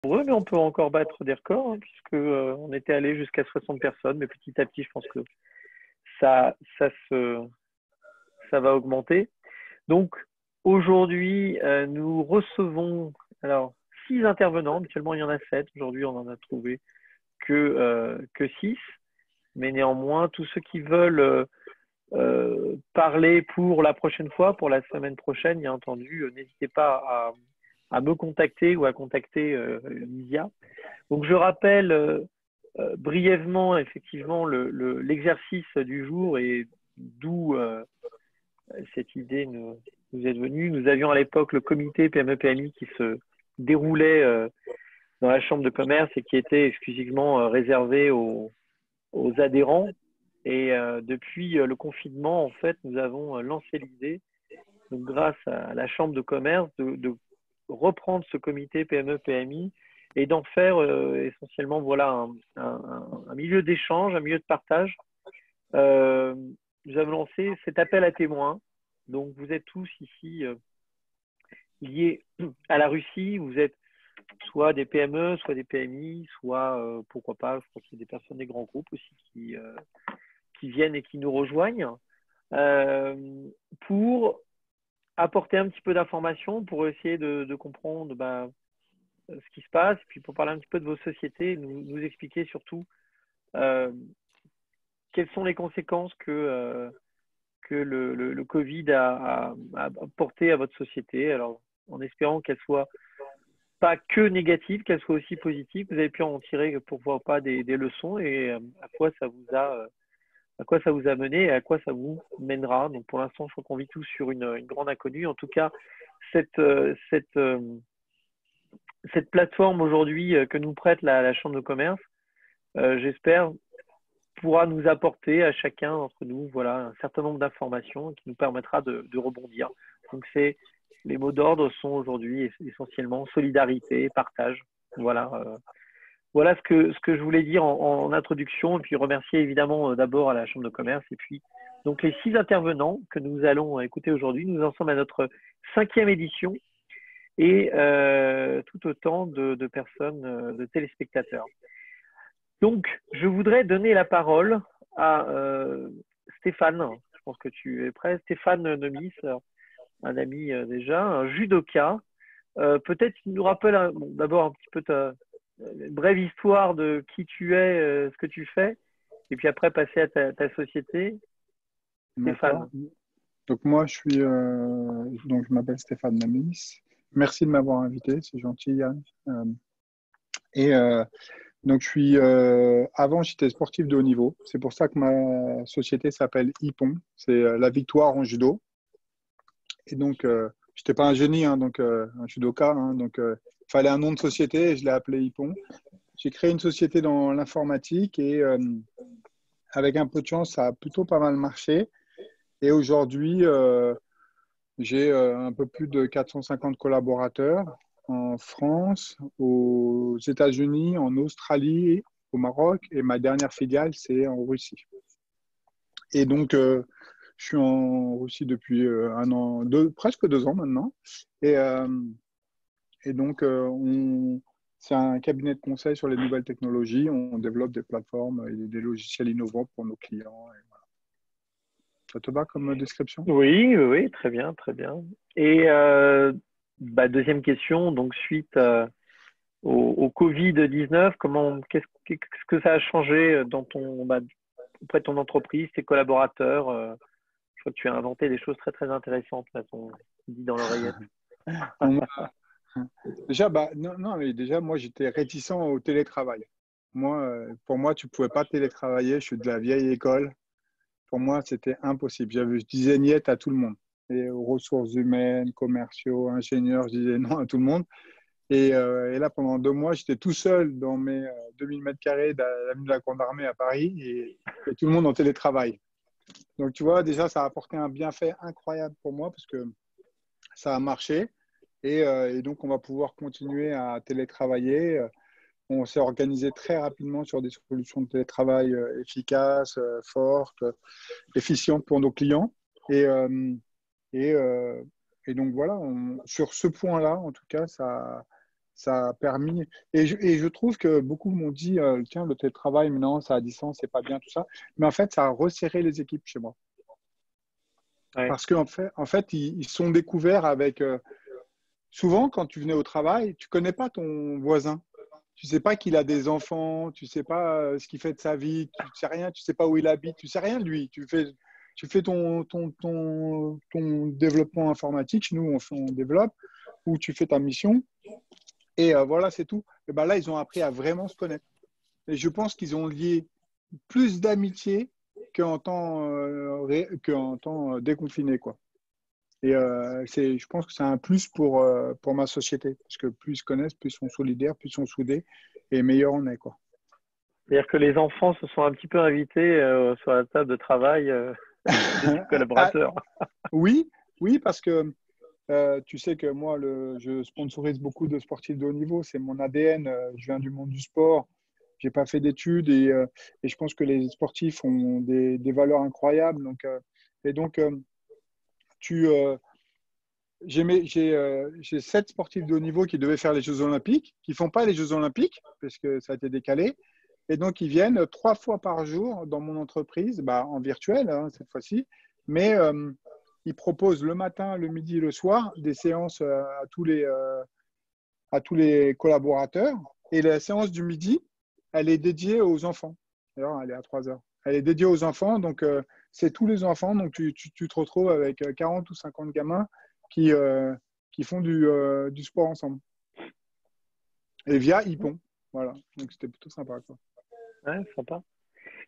nombreux, mais on peut encore battre des records, hein, puisque on était allé jusqu'à 60 personnes, mais petit à petit, je pense que ça, ça, se, ça va augmenter. Donc, aujourd'hui, nous recevons alors 6 intervenants. Habituellement, il y en a 7. Aujourd'hui, on en a trouvé que 6. Mais néanmoins, tous ceux qui veulent parler pour la prochaine fois, pour la semaine prochaine, bien entendu, n'hésitez pas à me contacter ou à contacter Lydia. Donc, je rappelle brièvement, effectivement, l'exercice du jour et d'où cette idée nous est venue. Nous avions à l'époque le comité PME-PMI qui se déroulait dans la chambre de commerce et qui était exclusivement réservé aux adhérents. Et depuis le confinement, en fait, nous avons lancé l'idée, donc grâce à la chambre de commerce, de reprendre ce comité PME-PMI et d'en faire essentiellement voilà, un milieu d'échange, un milieu de partage. Euh, Nous avons lancé cet appel à témoins. Donc, vous êtes tous ici liés à la Russie. Vous êtes soit des PME, soit des PMI, soit, pourquoi pas, je crois qu'il y a des personnes des grands groupes aussi qui viennent et qui nous rejoignent pour apporter un petit peu d'informations, pour essayer de comprendre ce qui se passe, puis pour parler un petit peu de vos sociétés, nous expliquer surtout euh, quelles sont les conséquences que le Covid a porté à votre société. Alors, en espérant qu'elle soit pas que négative, qu'elle soit aussi positive. Vous avez pu en tirer, pourquoi pas, des leçons et à quoi ça vous a mené et à quoi ça vous mènera. Donc, pour l'instant, je crois qu'on vit tous sur une grande inconnue. En tout cas, cette, euh, cette, euh, cette plateforme aujourd'hui que nous prête la Chambre de commerce, j'espère, pourra nous apporter à chacun d'entre nous voilà, un certain nombre d'informations qui nous permettra de rebondir. Donc, les mots d'ordre sont aujourd'hui essentiellement solidarité, partage. Voilà, voilà ce que je voulais dire en introduction, et puis remercier évidemment d'abord à la Chambre de commerce, et puis donc les 6 intervenants que nous allons écouter aujourd'hui. Nous en sommes à notre 5e édition et tout autant de personnes, de téléspectateurs. Donc, je voudrais donner la parole à Stéphane. Je pense que tu es prêt. Stéphane Nemis, un ami déjà, un judoka. Peut-être qu'il nous rappelle bon, d'abord un petit peu une brève histoire de qui tu es, ce que tu fais, et puis après passer à ta société. D'accord. Stéphane. Donc moi, je m'appelle Stéphane Namis. Merci de m'avoir invité, c'est gentil, Yann. Et donc avant, j'étais sportif de haut niveau. C'est pour ça que ma société s'appelle Ippon. C'est la victoire en judo. Et donc, j'étais pas un génie, hein, donc un judoka. Hein, donc, il fallait un nom de société et je l'ai appelé Ippon. J'ai créé une société dans l'informatique et avec un peu de chance, ça a plutôt pas mal marché. Et aujourd'hui, j'ai un peu plus de 450 collaborateurs en France, aux États-Unis, en Australie, au Maroc, et ma dernière filiale, c'est en Russie. Et donc, je suis en Russie depuis un an, presque 2 ans maintenant. Et, euh, et donc, c'est un cabinet de conseil sur les nouvelles technologies. On développe des plateformes et des logiciels innovants pour nos clients. Et voilà. Ça te va comme description? Oui, oui, oui, très bien, très bien. Et deuxième question, donc suite au Covid-19, qu'est-ce que ça a changé dans auprès de ton entreprise, tes collaborateurs je crois que tu as inventé des choses très très intéressantes, là, on dit dans l'oreillette. On Déjà, non, non, mais déjà, moi, j'étais réticent au télétravail. Moi, pour moi, tu pouvais pas télétravailler. Je suis de la vieille école. Pour moi, c'était impossible. Je disais niet à tout le monde. Et aux ressources humaines, commerciaux, ingénieurs, je disais non à tout le monde. Et là, pendant 2 mois, j'étais tout seul dans mes 2000 mètres carrés de l'avenue de la Grande Armée à Paris et tout le monde en télétravail. Donc, tu vois, déjà, ça a apporté un bienfait incroyable pour moi parce que ça a marché. Et donc, on va pouvoir continuer à télétravailler. On s'est organisé très rapidement sur des solutions de télétravail efficaces, fortes, efficientes pour nos clients. Et, euh, et, euh, et donc, voilà, sur ce point-là, en tout cas, ça a permis. Et je trouve que beaucoup m'ont dit, tiens, le télétravail, maintenant, ça à distance, c'est pas bien, tout ça. Mais en fait, ça a resserré les équipes chez moi. Ouais. Parce qu'en fait, ils sont découverts avec. Souvent, quand tu venais au travail, tu connais pas ton voisin. Tu sais pas qu'il a des enfants, tu sais pas ce qu'il fait de sa vie, tu sais rien, tu sais pas où il habite, tu sais rien de lui. Tu fais ton développement informatique. Nous, on développe, ou tu fais ta mission. Et voilà, c'est tout. Et ben là, ils ont appris à vraiment se connaître. Et je pense qu'ils ont lié plus d'amitié qu'en temps déconfiné, quoi. Et je pense que c'est un plus pour ma société. Parce que plus ils se connaissent, plus ils sont solidaires, plus ils sont soudés, et meilleur on est, quoi. C'est-à-dire que les enfants se sont un petit peu invités sur la table de travail des Ah, collaborateurs. oui, oui, parce que tu sais que moi, je sponsorise beaucoup de sportifs de haut niveau. C'est mon ADN. Je viens du monde du sport. J'ai pas fait d'études et je pense que les sportifs ont des valeurs incroyables. Donc, tu, j'ai 7 sportifs de haut niveau qui devaient faire les Jeux Olympiques, qui font pas les Jeux Olympiques parce que ça a été décalé. Et donc, ils viennent 3 fois par jour dans mon entreprise, bah, en virtuel, hein, cette fois-ci. Mais ils proposent le matin, le midi et le soir des séances à tous les collaborateurs. Et la séance du midi, elle est dédiée aux enfants. D'ailleurs, elle est à 3 heures. Elle est dédiée aux enfants. Donc, c'est tous les enfants. Donc, tu te retrouves avec 40 ou 50 gamins qui, euh, qui font du sport ensemble. Et via Hippon. Voilà. Donc, c'était plutôt sympa, quoi. Ouais, sympa.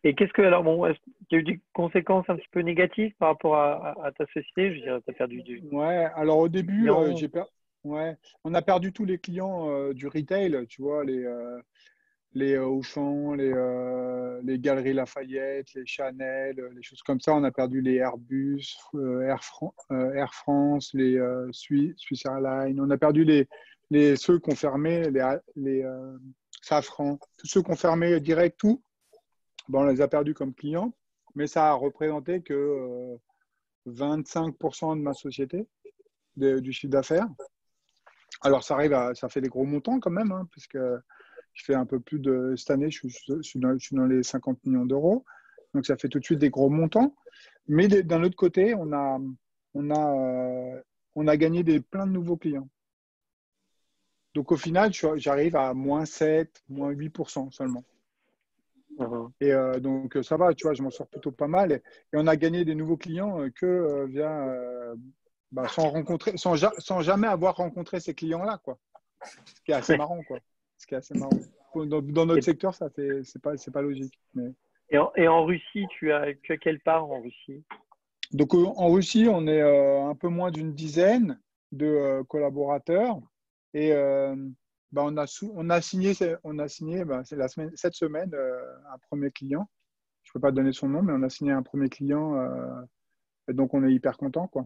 Et qu'est-ce que, alors bon, est-ce qu'il y a eu des conséquences un petit peu négatives par rapport à ta société? Je veux dire, tu as perdu Ouais, alors au des début, clients. ouais, on a perdu tous les clients du retail, tu vois, les Auchan, les Galeries Lafayette, les Chanel, les choses comme ça. On a perdu les Airbus, Air France, les Swiss Airlines. On a perdu ceux qu'on fermé, les Safran, tous ceux qu'on fermé direct, tout. Bon, on les a perdus comme clients, mais ça a représenté que 25% de ma société, du chiffre d'affaires. Alors, ça fait des gros montants quand même, hein, puisque je fais un peu plus de. Cette année, je suis dans les 50 millions d'euros. Donc, ça fait tout de suite des gros montants. Mais d'un autre côté, on a, on a gagné plein de nouveaux clients. Donc, au final, j'arrive à -7, -8% seulement. Et donc, ça va, tu vois, je m'en sors plutôt pas mal. Et on a gagné des nouveaux clients que via, sans jamais avoir rencontré ces clients-là, quoi. Ce qui est assez marrant, quoi. Ce qui est assez marrant. Dans notre Et, secteur, ça c'est pas logique. et en Russie, tu as quelle part en Russie? Donc, en Russie, on est un peu moins d'une dizaine de collaborateurs. Et on a signé c'est cette semaine un premier client. Je ne peux pas donner son nom, mais on a signé un premier client. Et donc, on est hyper content, quoi.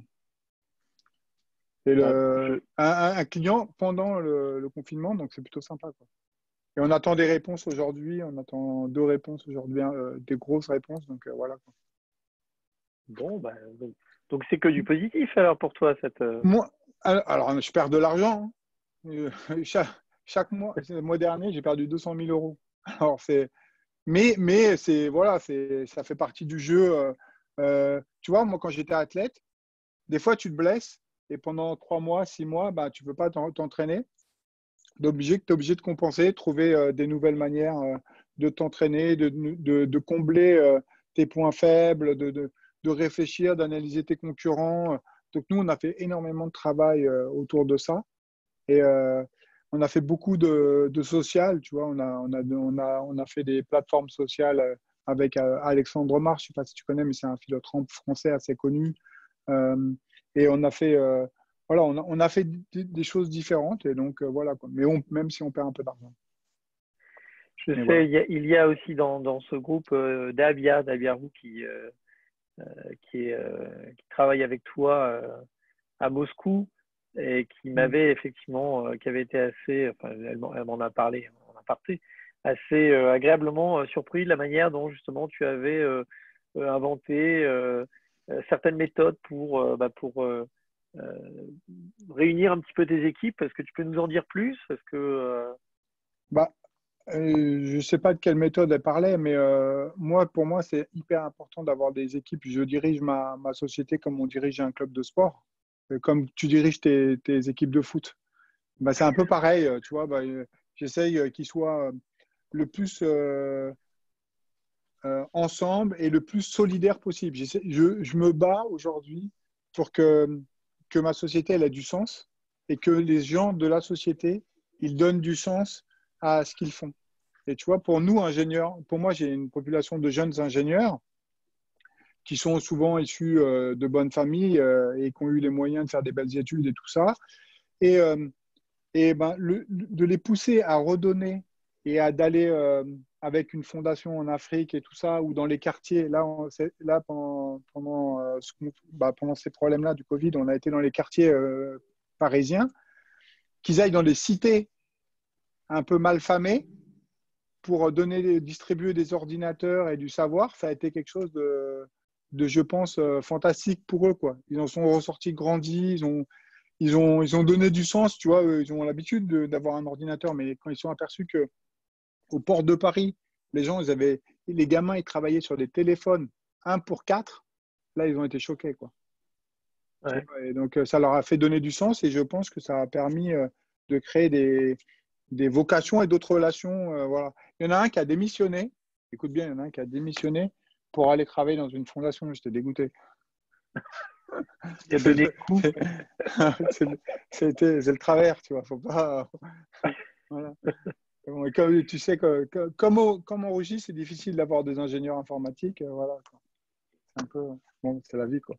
Et Bah, je, un client pendant le confinement, donc c'est plutôt sympa, quoi. Et on attend des réponses aujourd'hui. On attend 2 réponses aujourd'hui, des grosses réponses. Donc, voilà, quoi. bon, bah, donc c'est que du positif alors pour toi cette. Moi, alors, je perds de l'argent, hein. Chaque mois, le mois dernier, j'ai perdu 200 000 euros. Alors, mais voilà, ça fait partie du jeu. Tu vois, moi, quand j'étais athlète, des fois, tu te blesses et pendant 3 mois, 6 mois, bah, tu ne peux pas t'entraîner. Tu es obligé de compenser, trouver des nouvelles manières de t'entraîner, de combler tes points faibles, de réfléchir, d'analyser tes concurrents. Donc, nous, on a fait énormément de travail autour de ça. Et on a fait beaucoup de social, tu vois. On a fait des plateformes sociales avec Alexandre Marche, je ne sais pas si tu connais, mais c'est un philosophe français assez connu. Euh, et voilà, on a fait des choses différentes. Et donc, voilà, quoi. Mais même si on perd un peu d'argent. Je Mais voilà. sais, il y a aussi dans ce groupe Dabia Roux qui travaille avec toi à Moscou et qui Mm. m'avait effectivement, qui avait été assez, enfin, elle m'en a parlé en aparté, assez agréablement surpris de la manière dont justement tu avais inventé certaines méthodes pour réunir un petit peu tes équipes. Est-ce que tu peux nous en dire plus? Est-ce que Bah, je ne sais pas de quelle méthode elle parlait, mais pour moi, c'est hyper important d'avoir des équipes. Je dirige ma société comme on dirige un club de sport, comme tu diriges tes équipes de foot. Bah, c'est un peu pareil, tu vois. Bah, j'essaye qu'ils soient le plus ensemble et le plus solidaire possible. Je me bats aujourd'hui pour que ma société elle a du sens et que les gens de la société ils donnent du sens à ce qu'ils font. Et tu vois, pour nous, ingénieurs, pour moi, j'ai une population de jeunes ingénieurs qui sont souvent issus de bonnes familles et qui ont eu les moyens de faire des belles études et tout ça. Et, ben, de les pousser à redonner et à d'aller avec une fondation en Afrique et tout ça, ou dans les quartiers. Là pendant ces problèmes-là du Covid, on a été dans les quartiers parisiens, qu'ils aillent dans les cités un peu malfamées pour distribuer des ordinateurs et du savoir. Ça a été quelque chose je pense, fantastique pour eux, quoi. Ils en sont ressortis grandis, ils ont donné du sens, tu vois. Ils ont l'habitude d'avoir un ordinateur, mais quand ils sont aperçus que au port de Paris, les gamins, ils travaillaient sur des téléphones 1 pour 4, là, ils ont été choqués, quoi. ouais. Et donc, ça leur a fait donner du sens et je pense que ça a permis de créer des vocations et d'autres relations. Voilà. Il y en a un qui a démissionné. Écoute bien, il y en a un qui a démissionné pour aller travailler dans une fondation. J'étais dégoûté. Il a donné le coup. C'est le travers, tu vois. Faut pas. Voilà. Et comme, tu sais, comme au Rugis, c'est difficile d'avoir des ingénieurs informatiques. Voilà, quoi. C'est un peu. Bon, c'est la vie, quoi.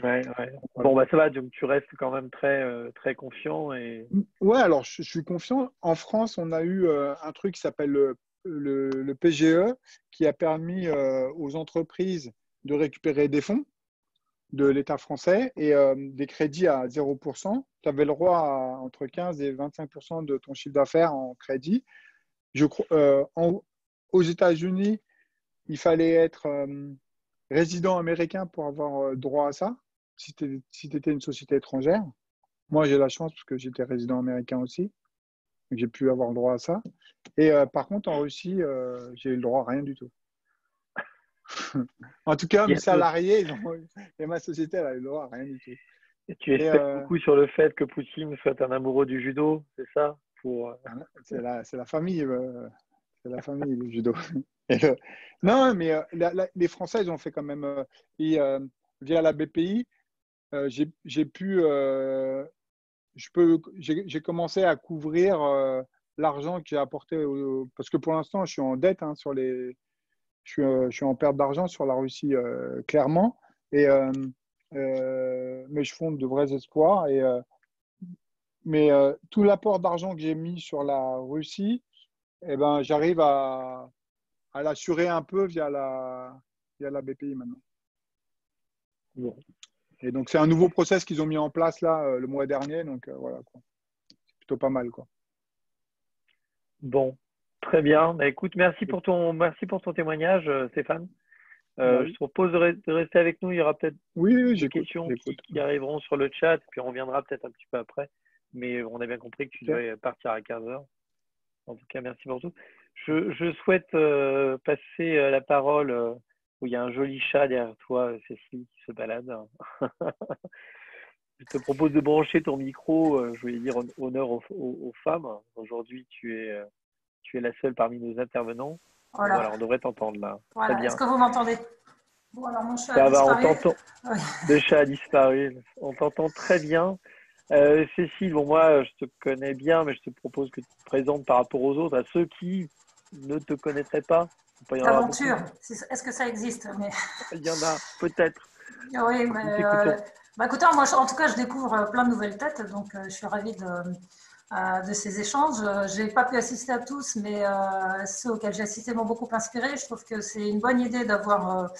Ouais, ouais. Voilà. Bon, bah ça va, donc tu restes quand même très confiant et Ouais, alors je suis confiant. En France, on a eu un truc qui s'appelle le PGE qui a permis aux entreprises de récupérer des fonds de l'État français et des crédits à 0%. Tu avais le droit à entre 15 et 25% de ton chiffre d'affaires en crédit. Aux États-Unis, il fallait être résident américain pour avoir droit à ça, si tu étais une société étrangère. Moi, j'ai la chance parce que j'étais résident américain aussi. J'ai pu avoir le droit à ça. Et par contre, en Russie, j'ai eu le droit à rien du tout. En tout cas, il y mes a peu- salariés, et ma société, elle a eu le droit à rien du tout. et tu Et espères beaucoup sur le fait que Poutine soit un amoureux du judo, c'est ça? c'est la famille, le judo. Et, non, mais les Français, ils ont fait quand même, via la BPI, j'ai pu, j'ai commencé à couvrir l'argent que j'ai apporté, parce que pour l'instant, je suis en dette hein, je suis en perte d'argent sur la Russie, clairement. Et, mais je fonde de vrais espoirs. Mais tout l'apport d'argent que j'ai mis sur la Russie, eh ben, j'arrive à l'assurer un peu via la BPI maintenant. Bon. Et donc, c'est un nouveau process qu'ils ont mis en place là le mois dernier. Donc, voilà, quoi. C'est plutôt pas mal, quoi. Bon, très bien. Bah, écoute, merci pour ton témoignage, Stéphane. Bah Je te oui, propose de rester avec nous. Il y aura peut-être oui, oui, des j'écoute, questions j'écoute. qui arriveront sur le chat, puis on reviendra peut-être un petit peu après. Mais on a bien compris que tu Ok. devais partir à 15 heures. En tout cas, merci pour tout. Je souhaite passer la parole où il y a un joli chat derrière toi, Cécile, qui se balade. Je te propose de brancher ton micro, je voulais dire honneur aux femmes. Aujourd'hui, tu es la seule parmi nos intervenants. Donc Voilà, voilà, on devrait t'entendre là. Très voilà. Est-ce bien. que vous m'entendez? Bon, alors mon chat a Ça va, on disparu. t'entend. Oui. Le chat a disparu. On t'entend très bien. Cécile, bon, moi, je te connais bien, mais je te propose que tu te présentes par rapport aux autres, à ceux qui ne te connaîtraient pas. Il peut y en avoir beaucoup. L'aventure, est-ce que ça existe? Mais... Il y en a, peut-être. Oui, Nous mais t'écoutons. bah, écoutez, moi, en tout cas, je découvre plein de nouvelles têtes, donc je suis ravie de ces échanges. Je n'ai pas pu assister à tous, mais ceux auxquels j'ai assisté m'ont beaucoup inspiré. Je trouve que c'est une bonne idée d'avoir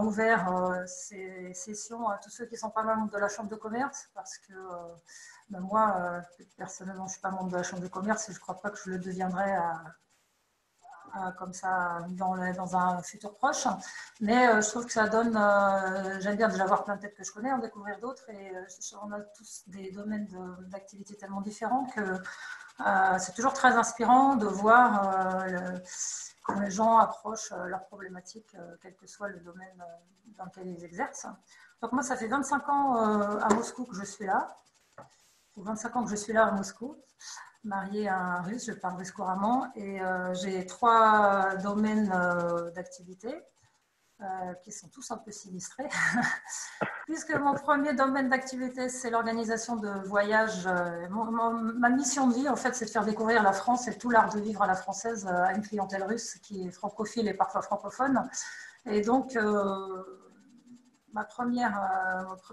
ouvert ces sessions à tous ceux qui ne sont pas membres de la Chambre de commerce, parce que ben moi, personnellement, je ne suis pas membre de la Chambre de commerce et je ne crois pas que je le deviendrai comme ça dans un futur proche. Mais je trouve que ça donne, j'aime bien déjà voir plein de têtes que je connais, en découvrir d'autres, et on a tous des domaines d'activité tellement différents que c'est toujours très inspirant de voir comment les gens approchent leurs problématiques, quel que soit le domaine dans lequel ils exercent. Donc moi, ça fait 25 ans à Moscou que je suis là, ou 25 ans que je suis là à Moscou, mariée à un Russe, je parle russe couramment, et j'ai 3 domaines d'activité qui sont tous un peu sinistrés. Puisque mon premier domaine d'activité, c'est l'organisation de voyages. Ma mission de vie, en fait, c'est de faire découvrir la France et tout l'art de vivre à la française à une clientèle russe qui est francophile et parfois francophone. Et donc, ma première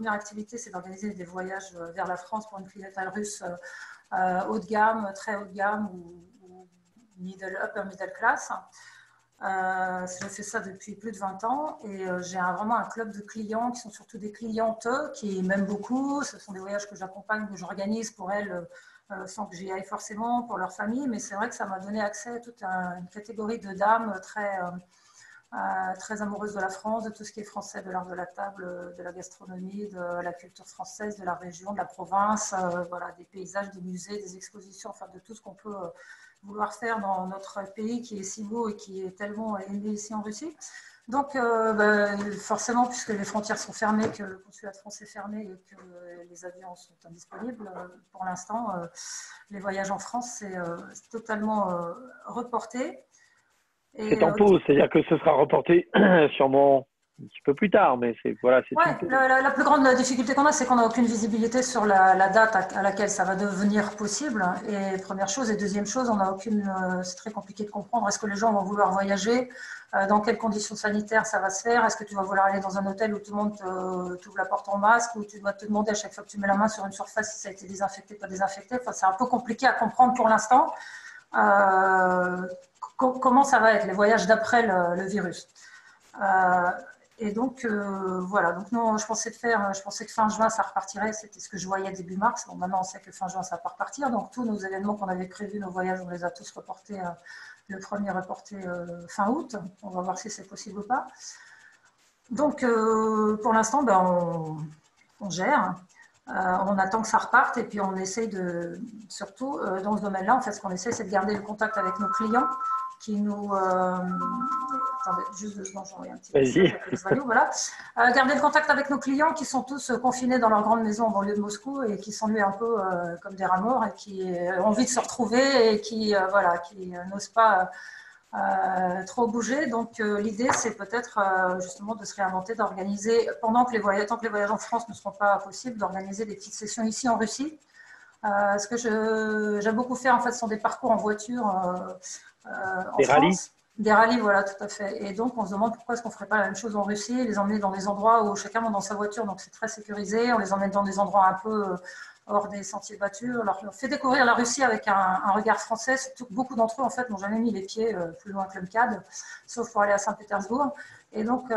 activité, c'est d'organiser des voyages vers la France pour une clientèle russe haut de gamme, très haut de gamme ou upper middle class. Je fais ça depuis plus de 20 ans et j'ai vraiment un club de clients qui sont surtout des clientes qui m'aiment beaucoup. Ce sont des voyages que j'accompagne, que j'organise pour elles sans que j'y aille forcément, pour leur famille. Mais c'est vrai que ça m'a donné accès à toute une catégorie de dames très amoureuses de la France, de tout ce qui est français, de l'art de la table, de la gastronomie, de la culture française, de la région, de la province, voilà, des paysages, des musées, des expositions, enfin de tout ce qu'on peut vouloir faire dans notre pays qui est si beau et qui est tellement aimé ici en Russie. Donc, forcément, puisque les frontières sont fermées, que le consulat de France est fermé et que les avions sont indisponibles, pour l'instant, les voyages en France, c'est totalement reporté. C'est en pause, c'est-à-dire que ce sera reporté sûrement un petit peu plus tard, mais c'est voilà, c'est ouais, la plus grande difficulté qu'on a, c'est qu'on n'a aucune visibilité sur la date à laquelle ça va devenir possible. Et première chose, et deuxième chose, on n'a aucune. C'est très compliqué de comprendre. Est-ce que les gens vont vouloir voyager? Dans quelles conditions sanitaires ça va se faire? Est-ce que tu vas vouloir aller dans un hôtel où tout le monde t'ouvre la porte en masque, où tu dois te demander à chaque fois que tu mets la main sur une surface si ça a été désinfecté, pas désinfecté? Enfin, c'est un peu compliqué à comprendre pour l'instant. Comment ça va être les voyages d'après le virus? Et donc, voilà. Donc, nous, je pensais que fin juin, ça repartirait. C'était ce que je voyais début mars. Bon, maintenant, on sait que fin juin, ça va pas repartir. Donc, tous nos événements qu'on avait prévus, nos voyages, on les a tous reportés. Le premier reporté fin août. On va voir si c'est possible ou pas. Donc, pour l'instant, on gère. On attend que ça reparte et puis on essaye surtout dans ce domaine-là, en fait, ce qu'on essaie, c'est de garder le contact avec nos clients qui nous. Attendez, juste 2 secondes, j'envoie un petit message avec les values, voilà. Garder le contact avec nos clients qui sont tous confinés dans leur grande maison en banlieue de Moscou et qui s'ennuient un peu comme des rats morts et qui ont envie de se retrouver et qui n'osent pas trop bouger. Donc l'idée, c'est peut-être justement de se réinventer, d'organiser, tant que les voyages en France ne seront pas possibles, d'organiser des petites sessions ici en Russie. Ce que j'aime beaucoup faire, en fait, ce sont des parcours en voiture en France. Des rallyes, voilà, tout à fait. Et donc, on se demande pourquoi est-ce qu'on ne ferait pas la même chose en Russie, les emmener dans des endroits où chacun monte dans sa voiture, donc c'est très sécurisé. On les emmène dans des endroits un peu hors des sentiers battus. On leur fait découvrir la Russie avec un regard français. Surtout que beaucoup d'entre eux, en fait, n'ont jamais mis les pieds plus loin que le MCAD, sauf pour aller à Saint-Pétersbourg. Et donc,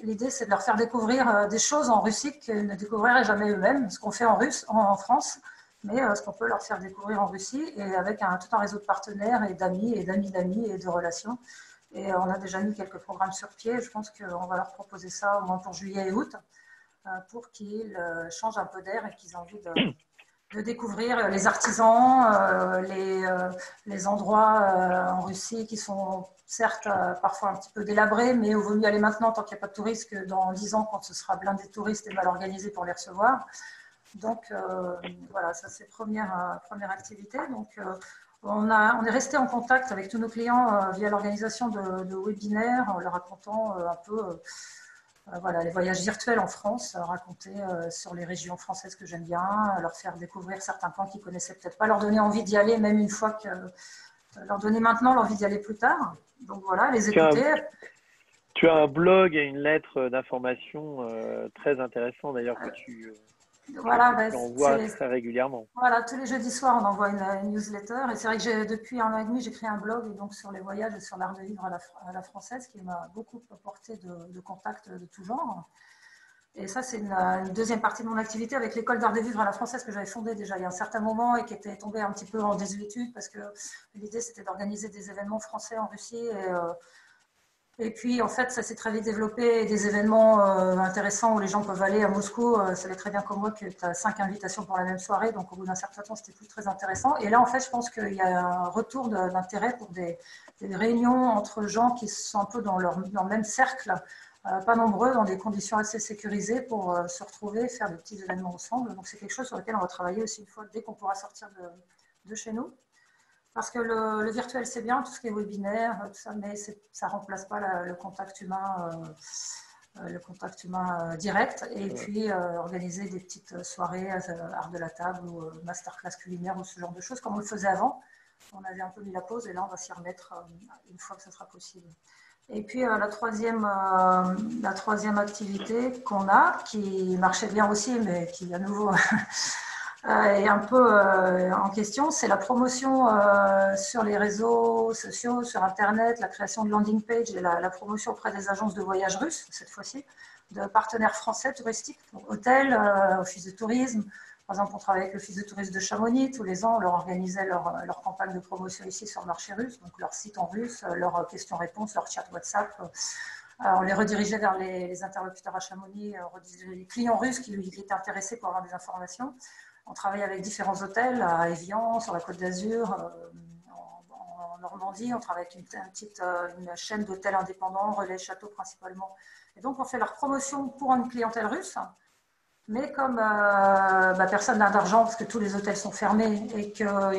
l'idée, c'est de leur faire découvrir des choses en Russie qu'ils ne découvriraient jamais eux-mêmes, ce qu'on fait en France. Mais ce qu'on peut leur faire découvrir en Russie et avec tout un réseau de partenaires et d'amis et d'amis et de relations. Et on a déjà mis quelques programmes sur pied. Je pense qu'on va leur proposer ça au moins pour juillet et août pour qu'ils changent un peu d'air et qu'ils aient envie de découvrir les artisans, les endroits en Russie qui sont certes parfois un petit peu délabrés, mais il vaut mieux aller maintenant tant qu'il n'y a pas de touristes que dans 10 ans quand ce sera blindé de touristes et mal organisé pour les recevoir. Donc, voilà, ça c'est première activité. Donc, on est resté en contact avec tous nos clients via l'organisation de webinaires, en leur racontant un peu voilà, les voyages virtuels en France, raconter sur les régions françaises que j'aime bien, leur faire découvrir certains coins qu'ils ne connaissaient peut-être pas, leur donner envie d'y aller, même une fois que leur donner maintenant l'envie d'y aller plus tard. Donc voilà, les écouter. Tu as un blog et une lettre d'information très intéressant d'ailleurs que tu envoies très régulièrement. Voilà, tous les jeudis soirs, on envoie une newsletter. Et c'est vrai que depuis 1 an et demi, j'ai créé un blog et donc sur les voyages et sur l'art de vivre à la française qui m'a beaucoup apporté de contacts de tout genre. Et ça, c'est une deuxième partie de mon activité avec l'école d'art de vivre à la française que j'avais fondée déjà il y a un certain moment et qui était tombée un petit peu en désuétude parce que l'idée, c'était d'organiser des événements français en Russie. Et puis, en fait, ça s'est très vite développé, des événements intéressants où les gens peuvent aller à Moscou. Ça va très bien comme moi que tu as 5 invitations pour la même soirée. Donc, au bout d'un certain temps, c'était plus très intéressant. Et là, en fait, je pense qu'il y a un retour d'intérêt pour des réunions entre gens qui sont un peu dans leur même cercle, pas nombreux, dans des conditions assez sécurisées pour se retrouver, faire des petits événements ensemble. Donc, c'est quelque chose sur lequel on va travailler aussi une fois, dès qu'on pourra sortir de chez nous. Parce que le virtuel, c'est bien, tout ce qui est webinaire, tout ça, mais ça ne remplace pas le contact humain, direct. Et puis, organiser des petites soirées, art de la table ou masterclass culinaire ou ce genre de choses, comme on le faisait avant. On avait un peu mis la pause et là, on va s'y remettre une fois que ce sera possible. Et puis, la troisième activité qu'on a, qui marchait bien aussi, mais qui, à nouveau... est un peu en question, c'est la promotion sur les réseaux sociaux, sur Internet, la création de landing page et la promotion auprès des agences de voyage russes, cette fois-ci, de partenaires français touristiques, hôtels, office de tourisme. Par exemple, on travaille avec l'office de tourisme de Chamonix. Tous les ans, on leur organisait leur campagne de promotion ici sur le marché russe, donc leur site en russe, leurs questions-réponses, leur chat WhatsApp. On les redirigeait vers les interlocuteurs à Chamonix, les clients russes qui étaient intéressés pour avoir des informations. On travaille avec différents hôtels à Évian, sur la Côte d'Azur, en Normandie. On travaille avec une chaîne d'hôtels indépendants, Relais Château principalement. Et donc, on fait leur promotion pour une clientèle russe. Mais comme personne n'a d'argent parce que tous les hôtels sont fermés et que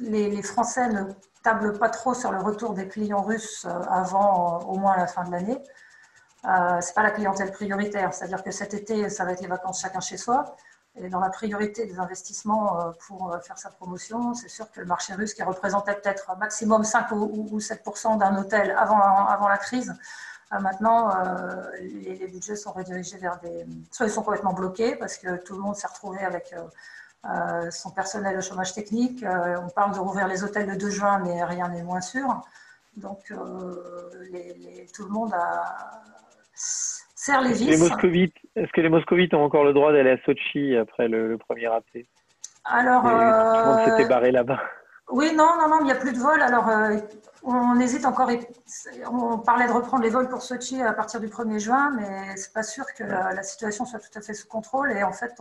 les Français ne tablent pas trop sur le retour des clients russes avant au moins la fin de l'année, c'est pas la clientèle prioritaire. C'est-à-dire que cet été, ça va être les vacances chacun chez soi. Et dans la priorité des investissements pour faire sa promotion, c'est sûr que le marché russe, qui représentait peut-être maximum 5 ou 7% d'un hôtel avant la crise, maintenant, les budgets sont redirigés vers soit ils sont complètement bloqués parce que tout le monde s'est retrouvé avec son personnel au chômage technique. On parle de rouvrir les hôtels le 2 juin, mais rien n'est moins sûr. Donc, tout le monde serre les vis. Est-ce que les moscovites ont encore le droit d'aller à Sochi après le premier raté? Alors, tout le monde s'était barré là-bas. Oui, non, il n'y a plus de vol. Alors, on hésite encore. On parlait de reprendre les vols pour Sochi à partir du 1er juin, mais c'est pas sûr que la situation soit tout à fait sous contrôle. Et en fait,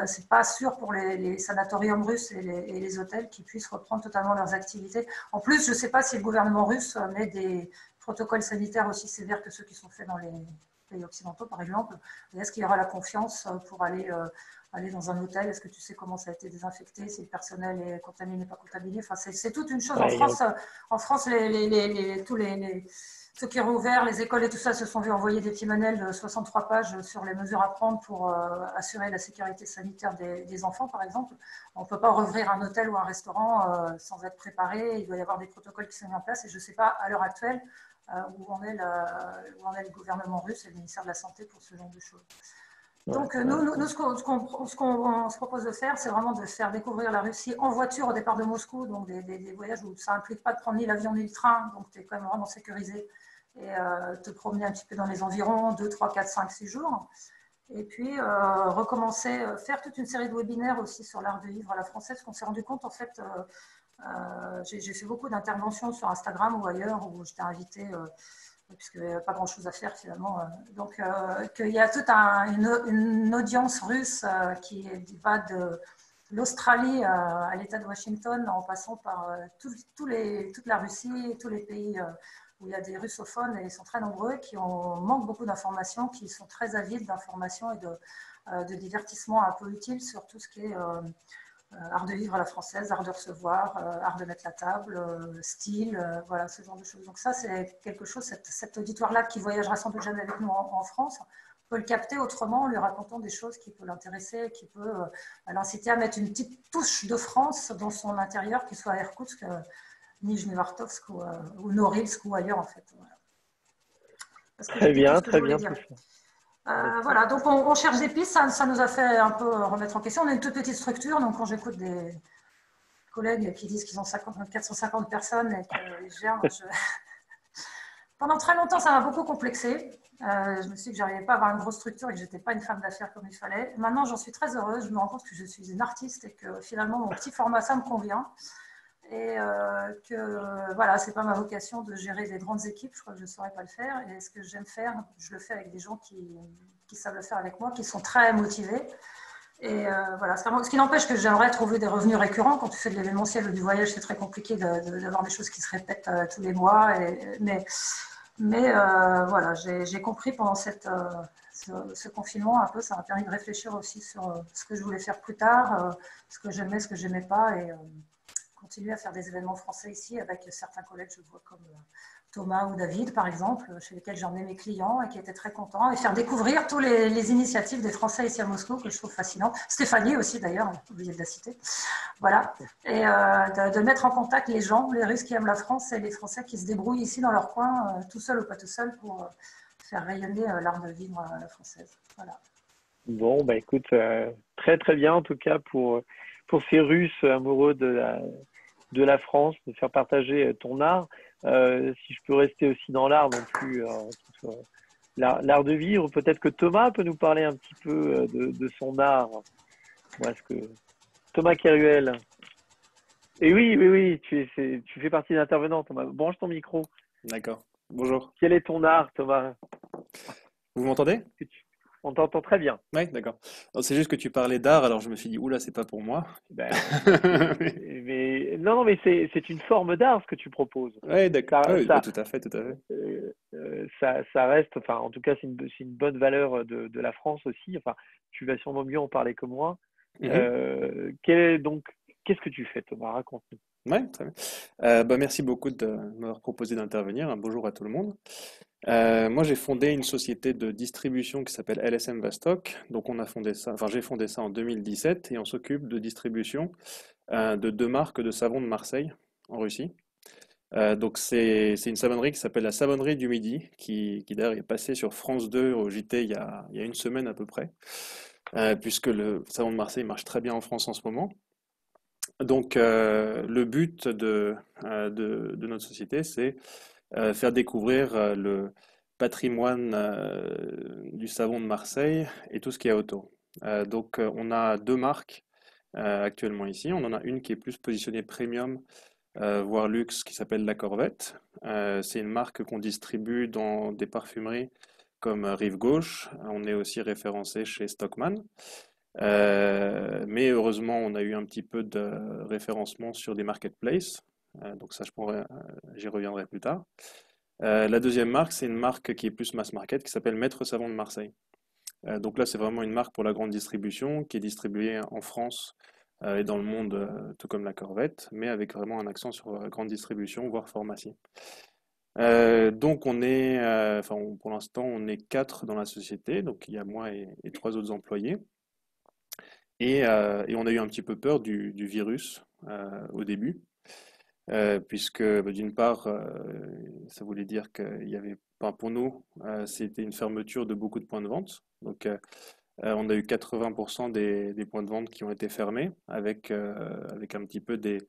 c'est pas sûr pour les sanatoriums russes et les hôtels qu'ils puissent reprendre totalement leurs activités. En plus, je ne sais pas si le gouvernement russe met des protocoles sanitaires aussi sévères que ceux qui sont faits dans les pays occidentaux, par exemple. Et est-ce qu'il y aura la confiance pour aller dans un hôtel? Est-ce que tu sais comment ça a été désinfecté, si le personnel est contaminé, pas contaminé? Enfin, c'est toute une chose. En France, ceux qui ont rouvert, les écoles et tout ça, se sont vus envoyer des petits manuels de 63 pages sur les mesures à prendre pour assurer la sécurité sanitaire des enfants, par exemple. On ne peut pas rouvrir un hôtel ou un restaurant sans être préparé. Il doit y avoir des protocoles qui sont mis en place. Et je ne sais pas, à l'heure actuelle, où en est le gouvernement russe et le ministère de la Santé pour ce genre de choses. Donc, nous, ce qu'on se propose de faire, c'est vraiment de faire découvrir la Russie en voiture au départ de Moscou, donc des voyages où ça n'implique pas de prendre ni l'avion ni le train, donc tu es quand même vraiment sécurisé, et te promener un petit peu dans les environs, 2, 3, 4, 5, 6 jours. Et puis, recommencer, faire toute une série de webinaires aussi sur l'art de vivre à la française, parce qu'on s'est rendu compte, en fait, j'ai fait beaucoup d'interventions sur Instagram ou ailleurs où j'étais invitée, puisqu'il n'y avait pas grand-chose à faire finalement. Donc, qu'il y a toute une audience russe qui va de l'Australie à l'État de Washington, en passant par toute la Russie, tous les pays où il y a des russophones, et ils sont très nombreux, qui manquent beaucoup d'informations, qui sont très avides d'informations et de divertissements un peu utiles sur tout ce qui est art de vivre à la française, art de recevoir, art de mettre la table, style, voilà, ce genre de choses. Donc ça, c'est quelque chose, cet auditoire-là qui voyagera sans doute jamais avec nous en France, peut le capter autrement en lui racontant des choses qui peuvent l'intéresser, qui peut l'inciter à mettre une petite touche de France dans son intérieur, qu'il soit à Irkoutsk, Nijnevartovsk ou Norilsk ou ailleurs en fait. Voilà. Très bien tout ça. Voilà, donc on cherche des pistes, ça nous a fait un peu remettre en question. On est une toute petite structure, donc quand j'écoute des collègues qui disent qu'ils ont 450 personnes et qu'ils gèrent, pendant très longtemps ça m'a beaucoup complexé. Je me suis dit que j'arrivais pas à avoir une grosse structure et que j'étais pas une femme d'affaires comme il fallait. Maintenant, j'en suis très heureuse. Je me rends compte que je suis une artiste et que finalement, mon petit format, ça me convient. Et que voilà, c'est pas ma vocation de gérer des grandes équipes. Je crois que je ne saurais pas le faire. Et ce que j'aime faire, je le fais avec des gens qui savent le faire avec moi, qui sont très motivés. Et voilà, ce qui n'empêche que j'aimerais trouver des revenus récurrents. Quand tu fais de l'événementiel ou du voyage, c'est très compliqué d'avoir des choses qui se répètent tous les mois. Mais voilà, j'ai compris pendant ce confinement un peu, ça m'a permis de réfléchir aussi sur ce que je voulais faire plus tard, ce que j'aimais pas, et continuer à faire des événements français ici avec certains collègues, je vois comme Thomas ou David, par exemple, chez lesquels j'ai emmené mes clients et qui étaient très contents, et faire découvrir toutes les initiatives des Français ici à Moscou, que je trouve fascinant. Stéphanie aussi, d'ailleurs, j'ai oublié de la citer. Voilà. Et de mettre en contact les gens, les Russes qui aiment la France et les Français qui se débrouillent ici dans leur coin, tout seul ou pas tout seul, pour faire rayonner l'art de vivre française. Voilà. Bon, bah écoute, très très bien en tout cas pour ces Russes amoureux de la France, de faire partager ton art. Si je peux rester aussi dans l'art non plus, l'art de vivre, peut-être que Thomas peut nous parler un petit peu de son art. Moi, est-ce que Thomas Keruel. Et oui, oui, oui, tu fais partie des intervenants, Thomas. Branche ton micro. D'accord. Bonjour. Quel est ton art, Thomas? Vous m'entendez? On t'entend très bien. Oui, d'accord. C'est juste que tu parlais d'art, alors je me suis dit, oula, c'est pas pour moi. Ben, mais non, mais c'est une forme d'art ce que tu proposes. Oui, d'accord. Ça, Oui, ça, tout à fait, tout à fait. ça reste, enfin, en tout cas, c'est une bonne valeur de la France aussi. Enfin, tu vas sûrement mieux en parler que moi. Mhm. Donc, qu'est-ce que tu fais, Thomas? Raconte-nous. Ouais, très bien. Bah, merci beaucoup de m'avoir proposé d'intervenir. Bonjour à tout le monde. Moi, j'ai fondé une société de distribution qui s'appelle LSM Vostok. Donc, on a fondé ça, enfin, j'ai fondé ça en 2017 et on s'occupe de distribution de deux marques de savon de Marseille, en Russie. Donc, c'est une savonnerie qui s'appelle la Savonnerie du Midi, qui d'ailleurs est passée sur France 2 au JT il y a une semaine à peu près, puisque le savon de Marseille marche très bien en France en ce moment. Donc, le but de notre société, c'est faire découvrir le patrimoine du savon de Marseille et tout ce qu'il y a autour. Donc, on a deux marques actuellement ici. On en a une qui est plus positionnée premium, voire luxe, qui s'appelle La Corvette. C'est une marque qu'on distribue dans des parfumeries comme Rive Gauche. On est aussi référencé chez Stockmann. Mais heureusement, on a eu un petit peu de référencement sur des marketplaces. Donc ça, j'y reviendrai plus tard. La deuxième marque, c'est une marque qui est plus mass market, qui s'appelle Maître Savon de Marseille. Donc là, c'est vraiment une marque pour la grande distribution, qui est distribuée en France et dans le monde, tout comme la Corvette, mais avec vraiment un accent sur grande distribution, voire pharmacie. Donc pour l'instant, on est 4 dans la société, donc il y a moi et 3 autres employés. Et on a eu un petit peu peur du virus au début, puisque bah, d'une part, ça voulait dire qu'il y avait, enfin, pour nous, c'était une fermeture de beaucoup de points de vente. Donc, on a eu 80% des points de vente qui ont été fermés, avec un petit peu des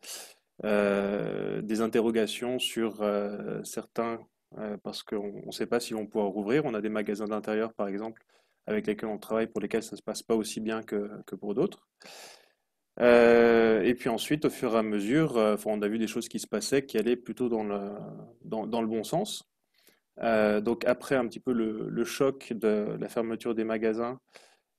interrogations sur certains, parce qu'on ne sait pas si on pourra rouvrir. On a des magasins d'intérieur, par exemple, avec lesquels on travaille, pour lesquels ça ne se passe pas aussi bien que pour d'autres. Et puis ensuite, au fur et à mesure, on a vu des choses qui se passaient qui allaient plutôt dans le bon sens. Donc après un petit peu le choc de la fermeture des magasins,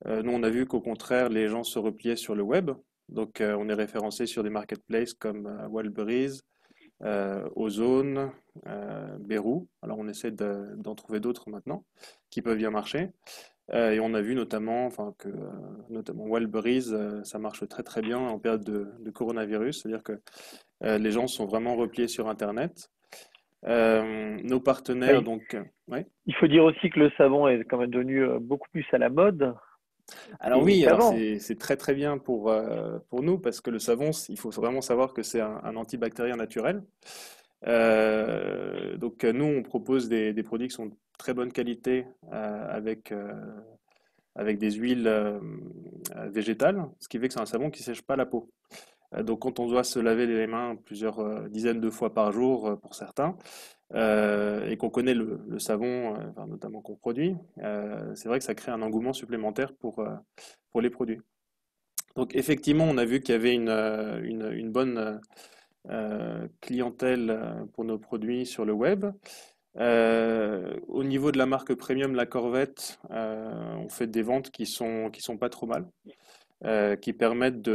nous on a vu qu'au contraire, les gens se repliaient sur le web. Donc on est référencé sur des marketplaces comme Wildberries, Ozone, Berou. Alors on essaie d'en trouver d'autres maintenant qui peuvent bien marcher. Et on a vu notamment, notamment Wildberries, ça marche très très bien en période de coronavirus, c'est-à-dire que les gens sont vraiment repliés sur Internet. Nos partenaires, Oui. donc, ouais. Il faut dire aussi que le savon est quand même devenu beaucoup plus à la mode Alors oui, alors qu'avant. c'est très très bien pour nous parce que le savon, il faut vraiment savoir que c'est un antibactérien naturel. Donc nous, on propose des produits qui sont de très bonne qualité avec des huiles végétales, ce qui fait que c'est un savon qui ne sèche pas la peau. Donc quand on doit se laver les mains plusieurs dizaines de fois par jour pour certains, et qu'on connaît le savon, enfin, notamment qu'on produit, c'est vrai que ça crée un engouement supplémentaire pour les produits. Donc effectivement, on a vu qu'il y avait une bonne clientèle pour nos produits sur le web. Au niveau de la marque premium, la Corvette, on fait des ventes qui sont pas trop mal, qui permettent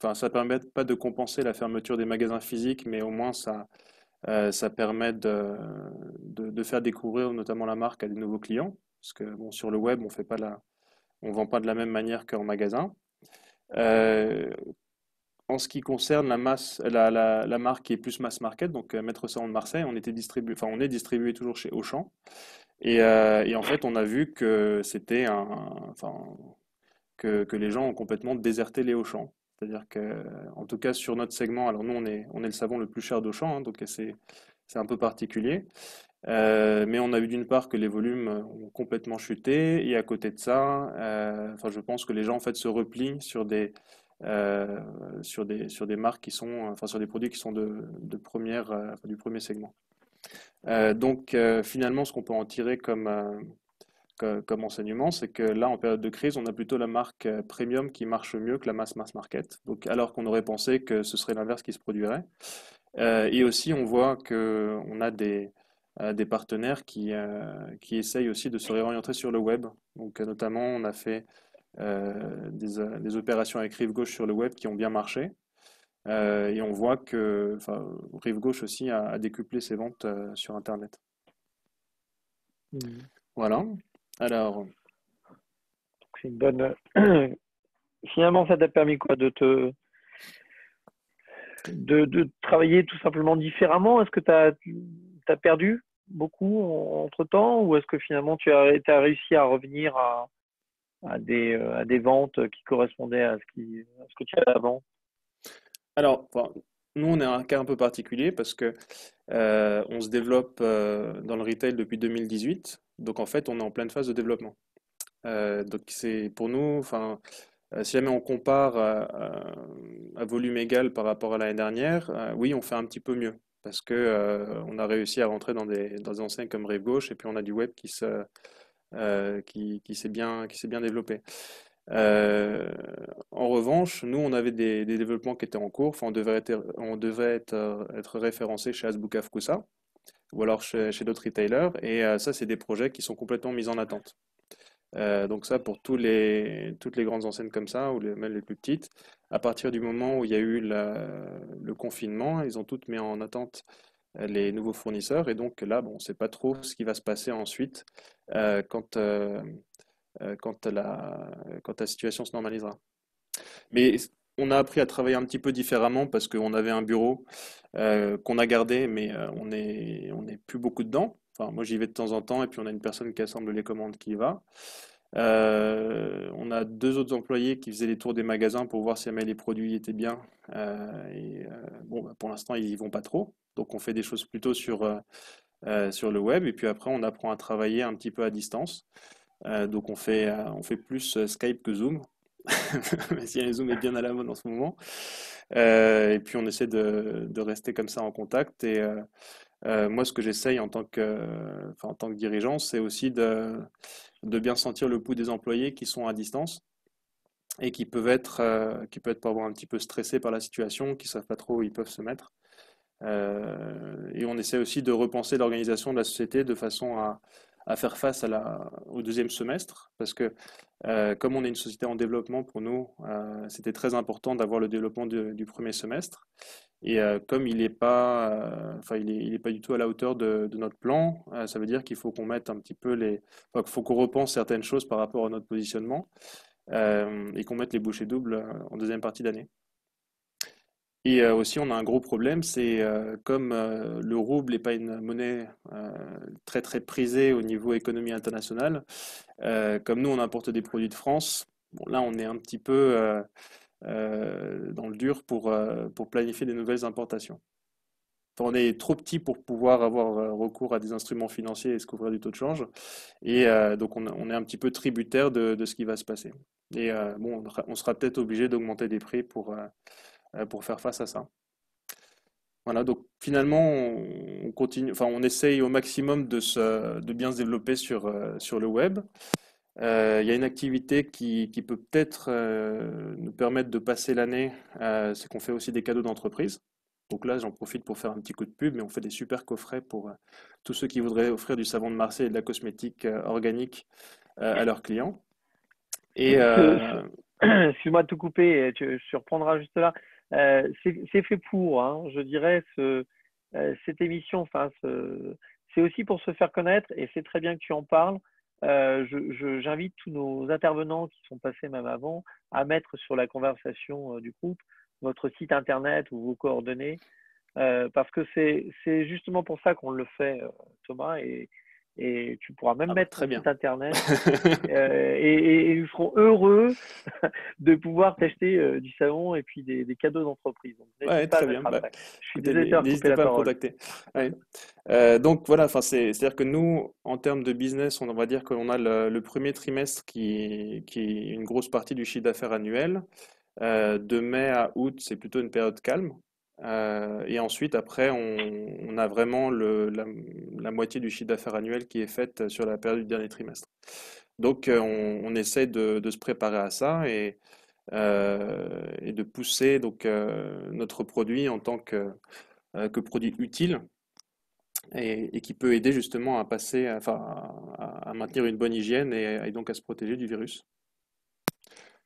enfin, ça permet pas de compenser la fermeture des magasins physiques, mais au moins ça permet de faire découvrir notamment la marque à des nouveaux clients, parce que bon, sur le web, on vend pas de la même manière qu'en magasin. Euh, En ce qui concerne la marque qui est plus mass market, donc Maître Savon de Marseille, on est distribué toujours chez Auchan. Et en fait, on a vu que enfin, que les gens ont complètement déserté les Auchan. C'est-à-dire que, en tout cas, sur notre segment, alors nous, on est le savon le plus cher d'Auchan, hein, donc c'est un peu particulier. Mais on a vu d'une part que les volumes ont complètement chuté, et à côté de ça, enfin, je pense que les gens en fait se replient euh, sur des marques qui sont, enfin, sur des produits qui sont enfin, du premier segment. Donc finalement, ce qu'on peut en tirer comme enseignement, c'est que là, en période de crise, on a plutôt la marque premium qui marche mieux que la mass market. Donc, alors qu'on aurait pensé que ce serait l'inverse qui se produirait. Et aussi, on voit qu'on a des partenaires qui essayent aussi de se réorienter sur le web. Donc, notamment, on a fait des opérations avec Rive Gauche sur le web qui ont bien marché. Et on voit que enfin, Rive Gauche aussi a décuplé ses ventes sur Internet. Mhm. Voilà. Alors, C'est une bonne. Finalement, ça t'a permis quoi de travailler tout simplement différemment? Est-ce que tu as perdu beaucoup entre-temps ou est-ce que finalement t'as réussi à revenir à des ventes qui correspondaient à ce que tu avais avant? alors, enfin, nous, on est un cas un peu particulier parce que on se développe dans le retail depuis 2018. Donc, en fait, on est en pleine phase de développement. Donc, c'est pour nous, enfin, si jamais on compare à volume égal par rapport à l'année dernière, oui, on fait un petit peu mieux parce que on a réussi à rentrer dans des enseignes comme Rive Gauche et puis on a du web qui s'est bien développé. Euh, En revanche, nous, on avait des développements qui étaient en cours. Enfin, on devait être référencé chez Azbuka Fukusa ou alors chez d'autres retailers. Et ça, c'est des projets qui sont complètement mis en attente. Donc ça, pour toutes les grandes enseignes comme ça, ou même les plus petites, à partir du moment où il y a eu le confinement, ils ont toutes mis en attente les nouveaux fournisseurs. Et donc là, bon, on ne sait pas trop ce qui va se passer ensuite euh, quand, euh, quand la situation se normalisera. Mais on a appris à travailler un petit peu différemment parce qu'on avait un bureau qu'on a gardé, mais on est plus beaucoup dedans. Enfin, moi, j'y vais de temps en temps et puis on a une personne qui assemble les commandes qui y va. On a deux autres employés qui faisaient les tours des magasins pour voir si jamais les produits étaient bien. Bon, bah, pour l'instant, ils y vont pas trop. Donc, on fait des choses plutôt sur le web. Et puis après, on apprend à travailler un petit peu à distance. Donc, on fait plus Skype que Zoom. Même si Zoom est bien à la mode en ce moment. Et puis, on essaie de rester comme ça en contact. Et moi, ce que j'essaye enfin, en tant que dirigeant, c'est aussi de bien sentir le pouls des employés qui sont à distance et qui peuvent être parfois un petit peu stressés par la situation, qui ne savent pas trop où ils peuvent se mettre. Et on essaie aussi de repenser l'organisation de la société de façon à faire face au deuxième semestre, parce que comme on est une société en développement, pour nous, c'était très important d'avoir le développement du premier semestre. Et comme enfin, il est pas du tout à la hauteur de notre plan, ça veut dire qu'il faut qu'on mette un petit peu enfin, qu'il faut qu'on repense certaines choses par rapport à notre positionnement et qu'on mette les bouchées doubles en deuxième partie d'année. Et aussi, on a un gros problème, c'est comme le rouble n'est pas une monnaie très très prisée au niveau économie internationale, comme nous on importe des produits de France, bon là on est un petit peu dans le dur pour planifier des nouvelles importations. Enfin, on est trop petit pour pouvoir avoir recours à des instruments financiers et se couvrir du taux de change. Et donc on est un petit peu tributaire de ce qui va se passer. Et bon, on sera peut-être obligé d'augmenter des prix pour faire face à ça. Voilà, donc finalement, on continue, enfin, on essaye au maximum de bien se développer sur le web. Il y a une activité qui peut peut-être nous permettre de passer l'année, c'est qu'on fait aussi des cadeaux d'entreprise. Donc là, j'en profite pour faire un petit coup de pub, mais on fait des super coffrets pour tous ceux qui voudraient offrir du savon de Marseille et de la cosmétique organique à leurs clients. Et Excuse-moi de te couper, tu reprendras juste là. C'est fait pour, hein, je dirais, cette émission, enfin, c'est aussi pour se faire connaître et c'est très bien que tu en parles. J'invite tous nos intervenants qui sont passés même avant à mettre sur la conversation du groupe votre site internet ou vos coordonnées, parce que c'est justement pour ça qu'on le fait, Thomas, et tu pourras même ah bah, mettre ton très bien. site internet et nous serons heureux de pouvoir t'acheter du savon et puis des cadeaux d'entreprise. Donc Ouais, n'hésite pas à très le bien. mettre Bah, après. Je suis écoutez, désolé de t'avoir coupé n'hésitez la pas à me parole. contacter. Ouais. Donc voilà, enfin, c'est-à-dire que nous, en termes de business, on va dire qu'on a le premier trimestre qui est une grosse partie du chiffre d'affaires annuel. De mai à août, c'est plutôt une période calme. Et ensuite, après, on a vraiment la moitié du chiffre d'affaires annuel qui est faite sur la période du dernier trimestre. Donc, on essaie de se préparer à ça et de pousser donc, notre produit en tant que produit utile et qui peut aider justement à passer, enfin, à maintenir une bonne hygiène et donc à se protéger du virus.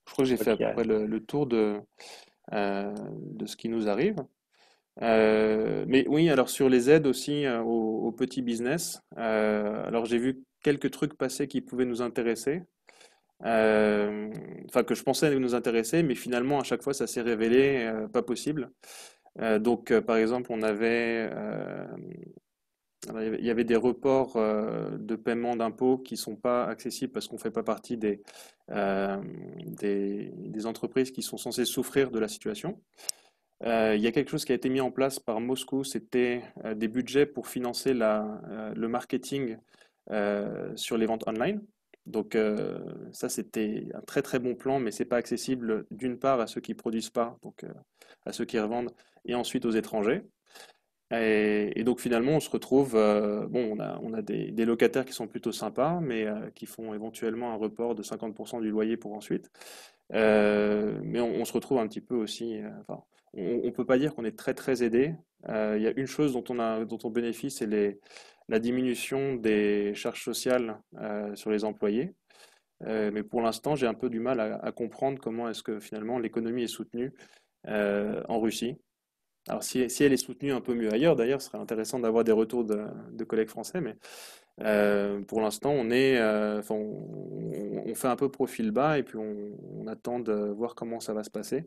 Je crois que j'ai fait à peu Ok. près le tour de ce qui nous arrive. Mais oui, alors sur les aides aussi aux petits business, alors j'ai vu quelques trucs passer qui pouvaient nous intéresser, euh, enfin que je pensais nous intéresser, mais finalement à chaque fois ça s'est révélé pas possible. Donc par exemple on avait, alors, il y avait des reports de paiement d'impôts qui sont pas accessibles parce qu'on fait pas partie euh, des entreprises qui sont censées souffrir de la situation. Il y a quelque chose qui a été mis en place par Moscou, c'était des budgets pour financer le marketing sur les ventes online. Donc ça, c'était un très très bon plan, mais c'est pas accessible d'une part à ceux qui produisent pas, donc à ceux qui revendent, et ensuite aux étrangers. Et donc finalement, on se retrouve, bon, on a des locataires qui sont plutôt sympas, mais qui font éventuellement un report de 50% du loyer pour ensuite. Mais on se retrouve un petit peu aussi, enfin, on peut pas dire qu'on est très très aidé. Il y a une chose dont on bénéficie, c'est la diminution des charges sociales sur les employés. Mais pour l'instant, j'ai un peu du mal à comprendre comment est-ce que finalement l'économie est soutenue en Russie. Alors si elle est soutenue un peu mieux ailleurs, d'ailleurs, ce serait intéressant d'avoir des retours de collègues français, mais pour l'instant, enfin, on fait un peu profil bas et puis on attend de voir comment ça va se passer.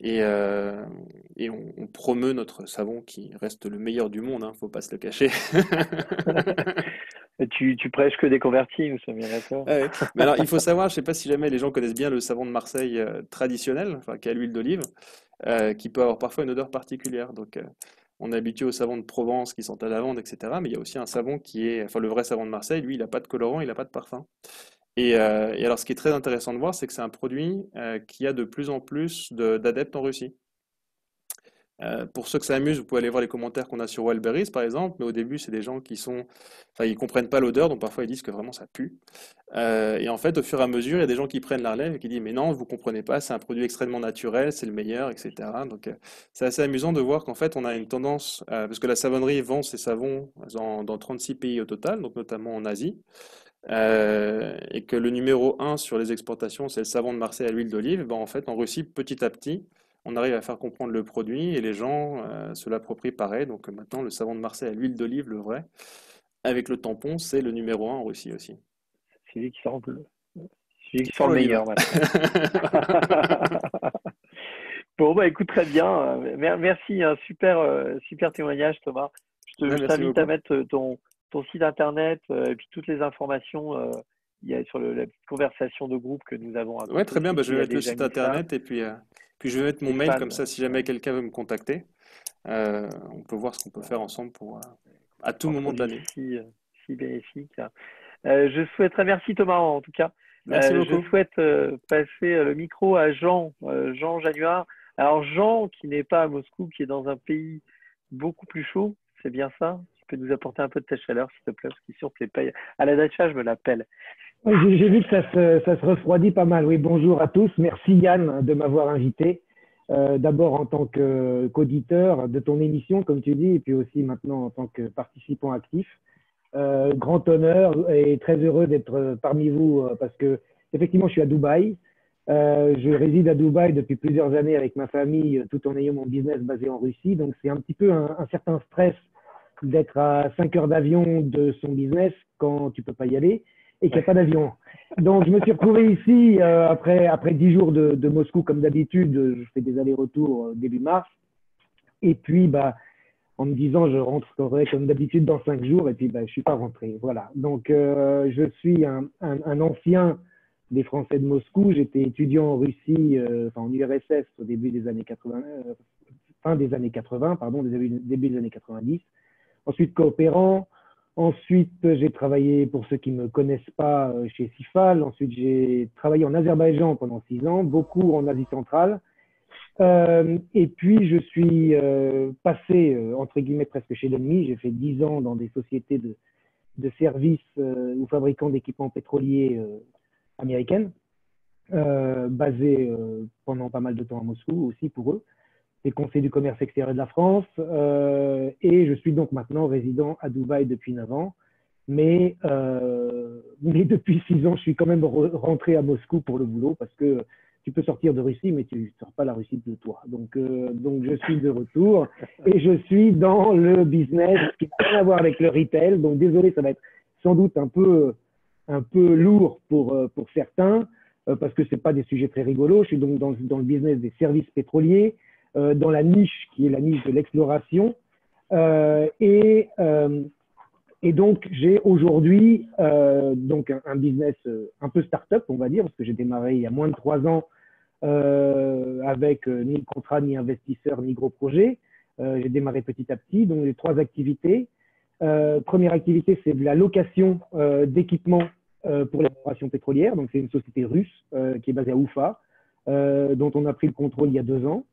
Et, euh, et on promeut notre savon qui reste le meilleur du monde, hein, faut pas se le cacher. Et tu prêches que des convertis, nous sommes bien d'accord. Ouais. Mais alors, il faut savoir, je sais pas si jamais les gens connaissent bien le savon de Marseille traditionnel, enfin, qui a l'huile d'olive, qui peut avoir parfois une odeur particulière. Donc, on est habitué au savon de Provence qui sent à la lavande, etc. Mais il y a aussi un savon qui est, enfin, le vrai savon de Marseille, lui, il n'a pas de colorant, il n'a pas de parfum. Et alors, ce qui est très intéressant de voir, c'est que c'est un produit qui a de plus en plus d'adeptes en Russie. Pour ceux que ça amuse, vous pouvez aller voir les commentaires qu'on a sur Wildberries, par exemple, mais au début, c'est des gens enfin, ils comprennent pas l'odeur, donc parfois ils disent que vraiment ça pue. Et en fait, au fur et à mesure, il y a des gens qui prennent la relève et qui disent, mais non, vous comprenez pas, c'est un produit extrêmement naturel, c'est le meilleur, etc. Donc, c'est assez amusant de voir qu'en fait, on a une tendance, parce que la savonnerie vend ses savons dans 36 pays au total, donc notamment en Asie, et que le numéro un sur les exportations, c'est le savon de Marseille à l'huile d'olive. Ben, en fait, en Russie, petit à petit, on arrive à faire comprendre le produit et les gens se l'approprient pareil. Donc maintenant, le savon de Marseille à l'huile d'olive, le vrai, avec le tampon, c'est le numéro un en Russie aussi. C'est lui qui sort celui qui Sans sort le l'olive. meilleur maintenant. Bon, bah écoute, très bien. Merci, un super témoignage, Thomas. Ouais, Je merci t'invite à beaucoup. mettre ton site internet et puis toutes les informations il y a sur la petite conversation de groupe que nous avons à Ouais, côté. très bien, Si bah, je tu vais as mettre le déjà site mis ça, internet et puis je vais mettre mon mail comme Stéphane, ça, si jamais quelqu'un veut me contacter, on peut voir ce qu'on peut faire ensemble à tout moment de produit l'année. si bénéfique. Je souhaiterais, merci Thomas en tout cas. Merci Je beaucoup. souhaite passer le micro à Jean Januard. Alors Jean, qui n'est pas à Moscou, qui est dans un pays beaucoup plus chaud. C'est bien ça? Tu peux nous apporter un peu de ta chaleur, s'il te plaît, parce qu'ici, on ne te les paye. À la dacha, je me l'appelle. Oui, j'ai vu que ça se refroidit pas mal. Oui, bonjour à tous. Merci Yann de m'avoir invité. D'abord en tant qu'auditeur de ton émission, comme tu dis, et puis aussi maintenant en tant que participant actif. Grand honneur et très heureux d'être parmi vous parce que effectivement je suis à Dubaï. Je réside à Dubaï depuis plusieurs années avec ma famille tout en ayant mon business basé en Russie. Donc c'est un petit peu un certain stress d'être à 5 heures d'avion de son business quand tu peux pas y aller et qu'il n'y a pas d'avion. Donc je me suis retrouvé ici après 10 jours de Moscou comme d'habitude. Je fais des allers-retours début mars. Et puis en me disant je rentrerai comme d'habitude dans 5 jours et puis je suis pas rentré. Voilà. Donc je suis un ancien des Français de Moscou. J'étais étudiant en Russie, en URSS au début des années 80, fin des années 80, pardon, début des années 90. Ensuite coopérant. Ensuite, j'ai travaillé, pour ceux qui ne me connaissent pas, chez Sifal. Ensuite, j'ai travaillé en Azerbaïdjan pendant 6 ans, beaucoup en Asie centrale. Et puis, je suis passé, entre guillemets, presque chez l'ennemi. J'ai fait 10 ans dans des sociétés de services ou fabricants d'équipements pétroliers américaines, basées pendant pas mal de temps à Moscou aussi pour eux. J'ai conseiller du commerce extérieur de la France et je suis donc maintenant résident à Dubaï depuis 9 ans. Mais depuis 6 ans, je suis quand même rentré à Moscou pour le boulot parce que tu peux sortir de Russie, mais tu ne sors pas la Russie de toi. Donc je suis de retour et je suis dans le business qui n'a rien à voir avec le retail. Donc désolé, ça va être sans doute un peu lourd pour certains parce que ce n'est pas des sujets très rigolos. Je suis donc dans le business des services pétroliers, dans la niche qui est la niche de l'exploration. Et donc, j'ai aujourd'hui donc un business un peu start-up, on va dire, parce que j'ai démarré il y a moins de 3 ans avec ni contrat, ni investisseur, ni gros projet. J'ai démarré petit à petit, donc j'ai 3 activités. Première activité, c'est de la location d'équipements pour l'exploration pétrolière. Donc, c'est une société russe qui est basée à Oufa, dont on a pris le contrôle il y a 2 ans.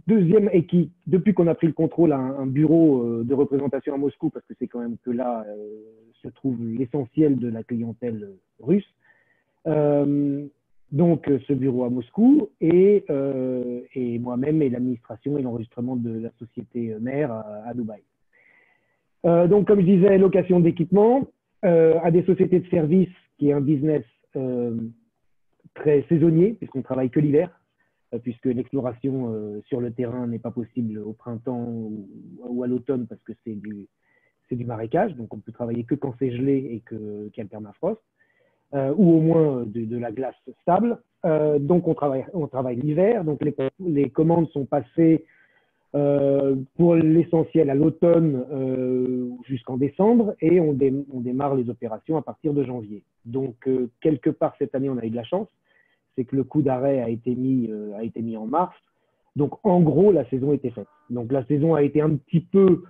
Deuxième, et qui, depuis qu'on a pris le contrôle, a un bureau de représentation à Moscou, parce que c'est quand même que là se trouve l'essentiel de la clientèle russe. Donc, ce bureau à Moscou et moi-même et l'administration et l'enregistrement de la société mère à Dubaï. Donc, comme je disais, location d'équipements à des sociétés de services, qui est un business très saisonnier, puisqu'on travaille que l'hiver, puisque l'exploration sur le terrain n'est pas possible au printemps ou à l'automne parce que c'est du marécage, donc on peut travailler que quand c'est gelé et qu'il y a le permafrost, ou au moins de la glace stable. Donc on travaille l'hiver, donc les commandes sont passées pour l'essentiel à l'automne jusqu'en décembre et on démarre les opérations à partir de janvier. Donc quelque part cette année on a eu de la chance, c'est que le coup d'arrêt a été mis en mars. Donc, en gros, la saison était faite. Donc, la saison a été un petit peu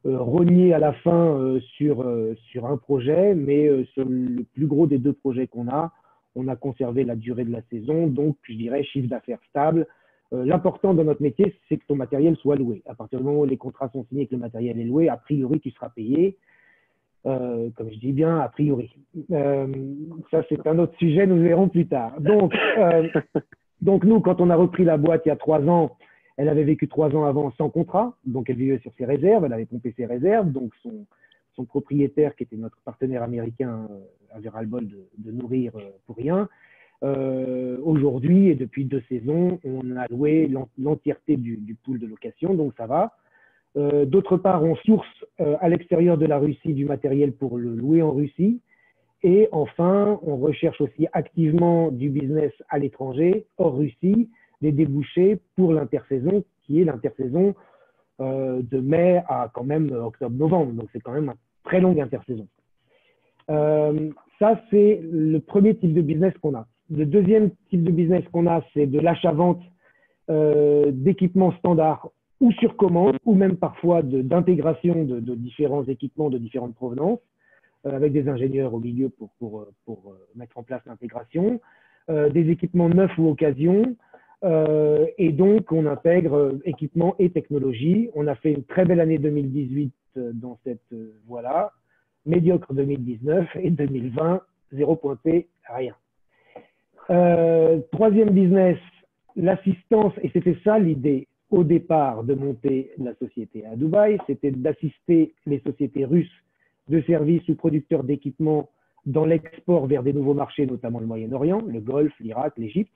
rognée à la fin sur un projet, mais sur le plus gros des 2 projets qu'on a, on a conservé la durée de la saison. Donc, je dirais chiffre d'affaires stable. L'important dans notre métier, c'est que ton matériel soit loué. À partir du moment où les contrats sont signés et que le matériel est loué, a priori, tu seras payé. Comme je dis bien, a priori. Ça, c'est un autre sujet, nous verrons plus tard. Donc, nous, quand on a repris la boîte il y a 3 ans, elle avait vécu 3 ans avant sans contrat, donc elle vivait sur ses réserves, elle avait pompé ses réserves, donc son propriétaire, qui était notre partenaire américain, avait ras-le-bol de nourrir pour rien. Aujourd'hui, et depuis 2 saisons, on a loué l'entièreté du pool de location, donc ça va. D'autre part, on source à l'extérieur de la Russie du matériel pour le louer en Russie. Et enfin, on recherche aussi activement du business à l'étranger, hors Russie, des débouchés pour l'intersaison, qui est l'intersaison de mai à quand même octobre-novembre. Donc, c'est quand même une très longue intersaison. Ça, c'est le premier type de business qu'on a. Le deuxième type de business qu'on a, c'est de l'achat-vente d'équipements standards ou sur commande, ou même parfois d'intégration de différents équipements de différentes provenances, avec des ingénieurs au milieu pour mettre en place l'intégration, des équipements neufs ou occasion, Et donc, on intègre équipement et technologie. On a fait une très belle année 2018 dans cette voie-là, médiocre 2019 et 2020, zéro pointé, rien. Troisième business, l'assistance, et c'était ça l'idée au départ de monter la société à Dubaï, c'était d'assister les sociétés russes de services ou producteurs d'équipements dans l'export vers des nouveaux marchés, notamment le Moyen-Orient, le Golfe, l'Irak, l'Égypte.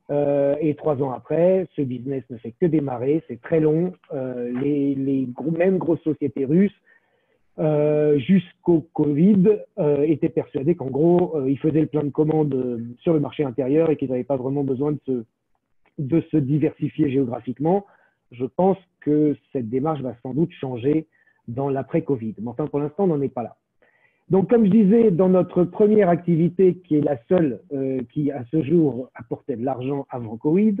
Et 3 ans après, ce business ne fait que démarrer, c'est très long. Mêmes grosses sociétés russes, jusqu'au Covid, étaient persuadés qu'en gros, ils faisaient le plein de commandes sur le marché intérieur et qu'ils n'avaient pas vraiment besoin de se diversifier géographiquement. Je pense que cette démarche va sans doute changer dans l'après-Covid. Mais enfin, pour l'instant, on n'en est pas là. Donc, comme je disais, dans notre première activité, qui est la seule qui, à ce jour, apportait de l'argent avant Covid,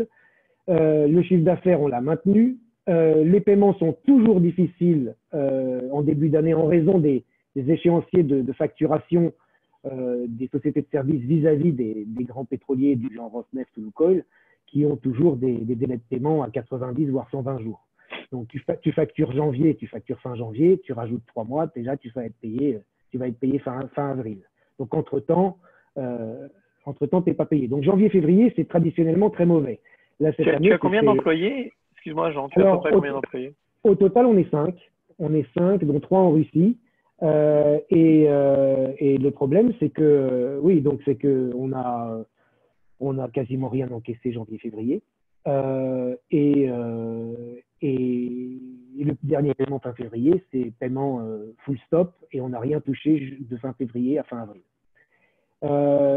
le chiffre d'affaires, on l'a maintenu. Les paiements sont toujours difficiles en début d'année en raison des échéanciers de facturation des sociétés de services vis-à-vis des grands pétroliers du genre Rosneft ou Lukoil, qui ont toujours des délais de paiement à 90 voire 120 jours. Donc, tu factures janvier, tu factures fin janvier, tu rajoutes 3 mois, déjà tu vas être payé fin avril. Donc, entre-temps, tu n'es pas payé. Donc, janvier-février, c'est traditionnellement très mauvais. Là, cette année, tu as combien d'employés? Excuse-moi, Jean, tu as à peu près combien d'employés? Au total, on est 5. On est 5, dont 3 en Russie. Et le problème, c'est que, oui, donc c'est qu'on a quasiment rien encaissé janvier-février. Et le dernier paiement fin février, c'est paiement full stop et on n'a rien touché de fin février à fin avril.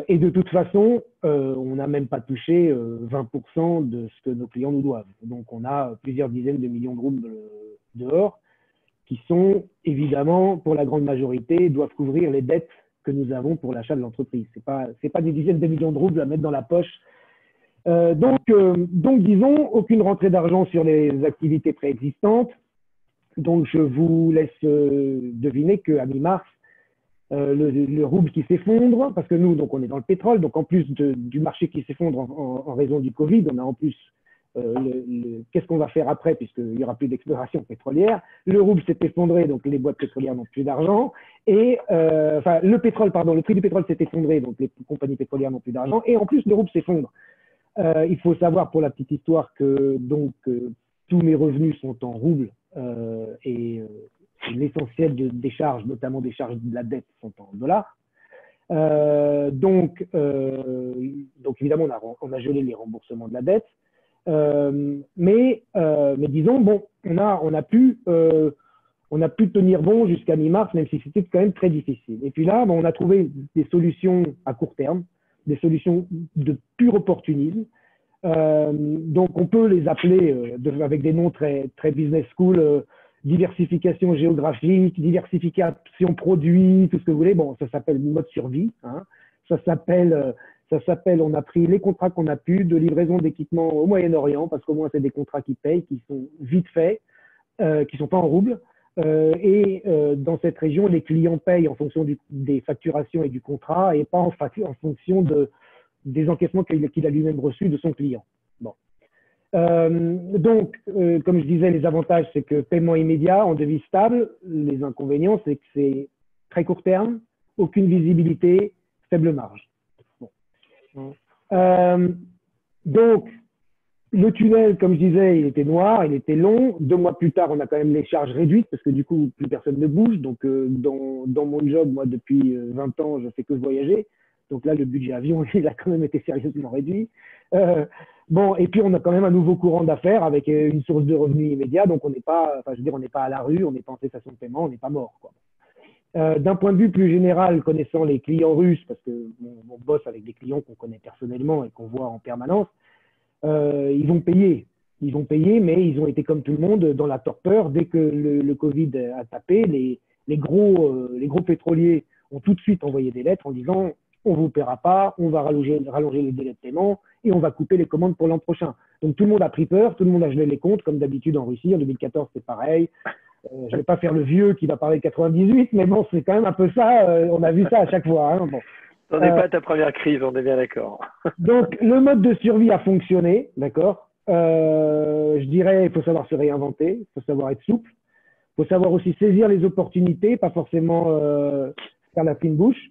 Et de toute façon, on n'a même pas touché 20% de ce que nos clients nous doivent. Donc, on a plusieurs dizaines de millions de roubles dehors qui sont, évidemment, pour la grande majorité, doivent couvrir les dettes que nous avons pour l'achat de l'entreprise. Ce n'est pas des dizaines de millions de roubles à mettre dans la poche. Donc, disons, aucune rentrée d'argent sur les activités préexistantes. Donc, je vous laisse deviner qu'à mi-mars, le rouble qui s'effondre, parce que nous, donc, on est dans le pétrole, donc en plus du marché qui s'effondre en raison du Covid, on a en plus qu'est-ce qu'on va faire après, puisqu'il n'y aura plus d'exploration pétrolière. Le rouble s'est effondré, donc les boîtes pétrolières n'ont plus d'argent. Et le prix du pétrole s'est effondré, donc les compagnies pétrolières n'ont plus d'argent. Et en plus, le rouble s'effondre. Il faut savoir, pour la petite histoire, que tous mes revenus sont en roubles et l'essentiel des charges, notamment des charges de la dette, sont en dollars. Donc évidemment, on a gelé les remboursements de la dette. Mais disons, bon, on a pu tenir bon jusqu'à mi-mars, même si c'était quand même très difficile. Et puis là, on a trouvé des solutions à court terme, des solutions de pur opportunisme. Donc, on peut les appeler avec des noms très, très business school, diversification géographique, diversification produit, tout ce que vous voulez. Bon, ça s'appelle mode survie. Hein. Ça s'appelle, on a pris les contrats qu'on a pu de livraison d'équipements au Moyen-Orient, parce qu'au moins, c'est des contrats qui payent, qui sont vite faits, qui ne sont pas en roubles. Dans cette région, les clients payent en fonction des facturations et du contrat et pas en fonction des encaissements qu'il a lui-même reçus de son client. Bon. Donc, comme je disais, les avantages, c'est que paiement immédiat en devise stable. Les inconvénients, c'est que c'est très court terme, aucune visibilité, faible marge. Bon. Donc, le tunnel, comme je disais, il était noir, il était long. 2 mois plus tard, on a quand même les charges réduites parce que du coup, plus personne ne bouge. Donc, dans mon job, moi, depuis 20 ans, je fais que voyager. Donc là, le budget avion, il a quand même été sérieusement réduit. Bon, et puis on a quand même un nouveau courant d'affaires avec une source de revenus immédiat. Donc, on n'est pas, enfin, je veux dire, on n'est pas à la rue, on n'est pas en cessation de paiement, on n'est pas mort, quoi. D'un point de vue plus général, connaissant les clients russes, parce que on bosse avec des clients qu'on connaît personnellement et qu'on voit en permanence, ils vont payer. Ils vont payer, mais ils ont été comme tout le monde dans la torpeur. Dès que le Covid a tapé, les gros pétroliers ont tout de suite envoyé des lettres en disant on ne vous paiera pas, on va rallonger les délais de paiement et on va couper les commandes pour l'an prochain. Donc tout le monde a pris peur, tout le monde a gelé les comptes, comme d'habitude en Russie. En 2014, c'est pareil. Je ne vais pas faire le vieux qui va parler de 98, mais bon, c'est quand même un peu ça. On a vu ça à chaque fois. Hein. Bon. T'en es pas à ta première crise, on est bien d'accord. Donc, le mode de survie a fonctionné, d'accord. Je dirais, il faut savoir se réinventer, il faut savoir être souple, il faut savoir aussi saisir les opportunités, pas forcément faire la fine bouche,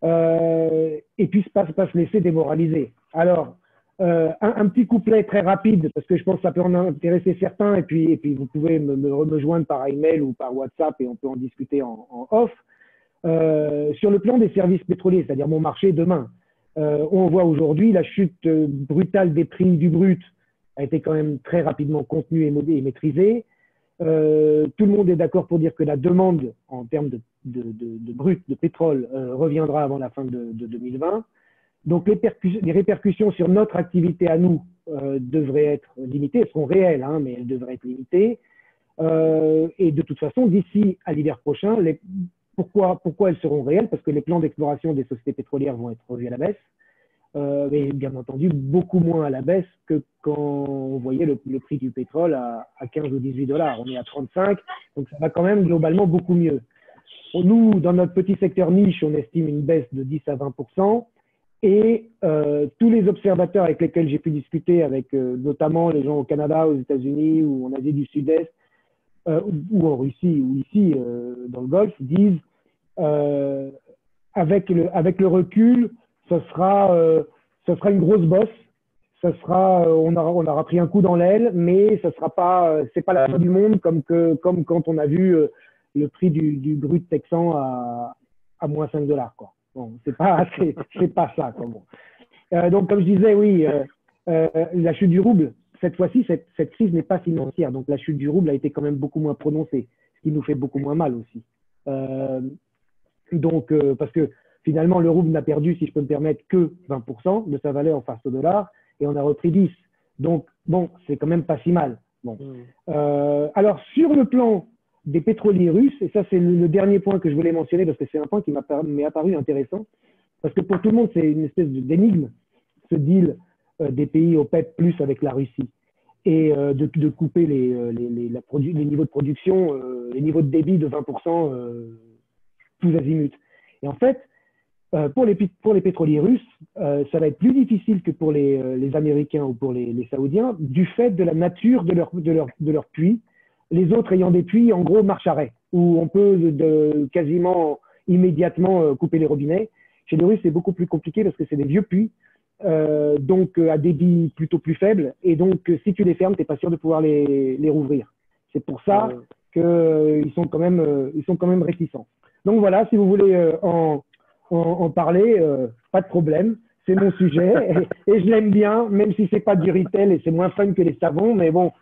et puis pas se laisser démoraliser. Alors, un petit couplet très rapide, parce que je pense que ça peut en intéresser certains, et puis vous pouvez me joindre par email ou par WhatsApp, et on peut en discuter en off. Sur le plan des services pétroliers, c'est-à-dire mon marché demain, on voit aujourd'hui la chute brutale des prix du brut a été quand même très rapidement contenue et maîtrisée. Tout le monde est d'accord pour dire que la demande en termes de brut, de pétrole, reviendra avant la fin de 2020. Donc les répercussions sur notre activité à nous devraient être limitées, elles seront réelles, hein, mais elles devraient être limitées. Et de toute façon, d'ici à l'hiver prochain, pourquoi elles seront réelles? Parce que les plans d'exploration des sociétés pétrolières vont être revus à la baisse, mais bien entendu beaucoup moins à la baisse que quand on voyait le prix du pétrole à 15 ou 18 dollars. On est à 35, donc ça va quand même globalement beaucoup mieux. Nous, dans notre petit secteur niche, on estime une baisse de 10 à 20%. Et tous les observateurs avec lesquels j'ai pu discuter, avec notamment les gens au Canada, aux États-Unis ou en Asie du Sud-Est, ou en Russie ou ici dans le Golfe, disent avec le recul, ce sera une grosse bosse. On aura pris un coup dans l'aile, mais ce sera pas, c'est pas la fin du monde comme quand on a vu le prix du brut texan à moins 5 dollars, quoi. Bon, c'est pas ça, quoi. Bon. Donc, comme je disais, oui, la chute du rouble, cette fois-ci, cette crise n'est pas financière. Donc, la chute du rouble a été quand même beaucoup moins prononcée, ce qui nous fait beaucoup moins mal aussi. Parce que finalement, le rouble n'a perdu, si je peux me permettre, que 20% de sa valeur face au dollar, et on a repris 10. Donc, bon, c'est quand même pas si mal. Bon. Alors, sur le plan des pétroliers russes, et ça, c'est le dernier point que je voulais mentionner, parce que c'est un point qui m'est apparu intéressant, parce que pour tout le monde, c'est une espèce d'énigme, ce deal des pays OPEP plus avec la Russie, et de couper les niveaux de production, les niveaux de débit de 20% tous azimuts. Et en fait, pour les pétroliers russes, ça va être plus difficile que pour les Américains ou pour les Saoudiens, du fait de la nature de leur puits, les autres ayant des puits en gros marche-arrêt, où on peut quasiment immédiatement couper les robinets. Chez les Russes, c'est beaucoup plus compliqué parce que c'est des vieux puits, donc à débit plutôt plus faible, et donc si tu les fermes, tu n'es pas sûr de pouvoir les rouvrir. C'est pour ça qu'ils sont quand même réticents. Donc voilà, si vous voulez en parler, pas de problème, c'est mon sujet, et je l'aime bien, même si c'est pas du retail et c'est moins fun que les savons, mais bon,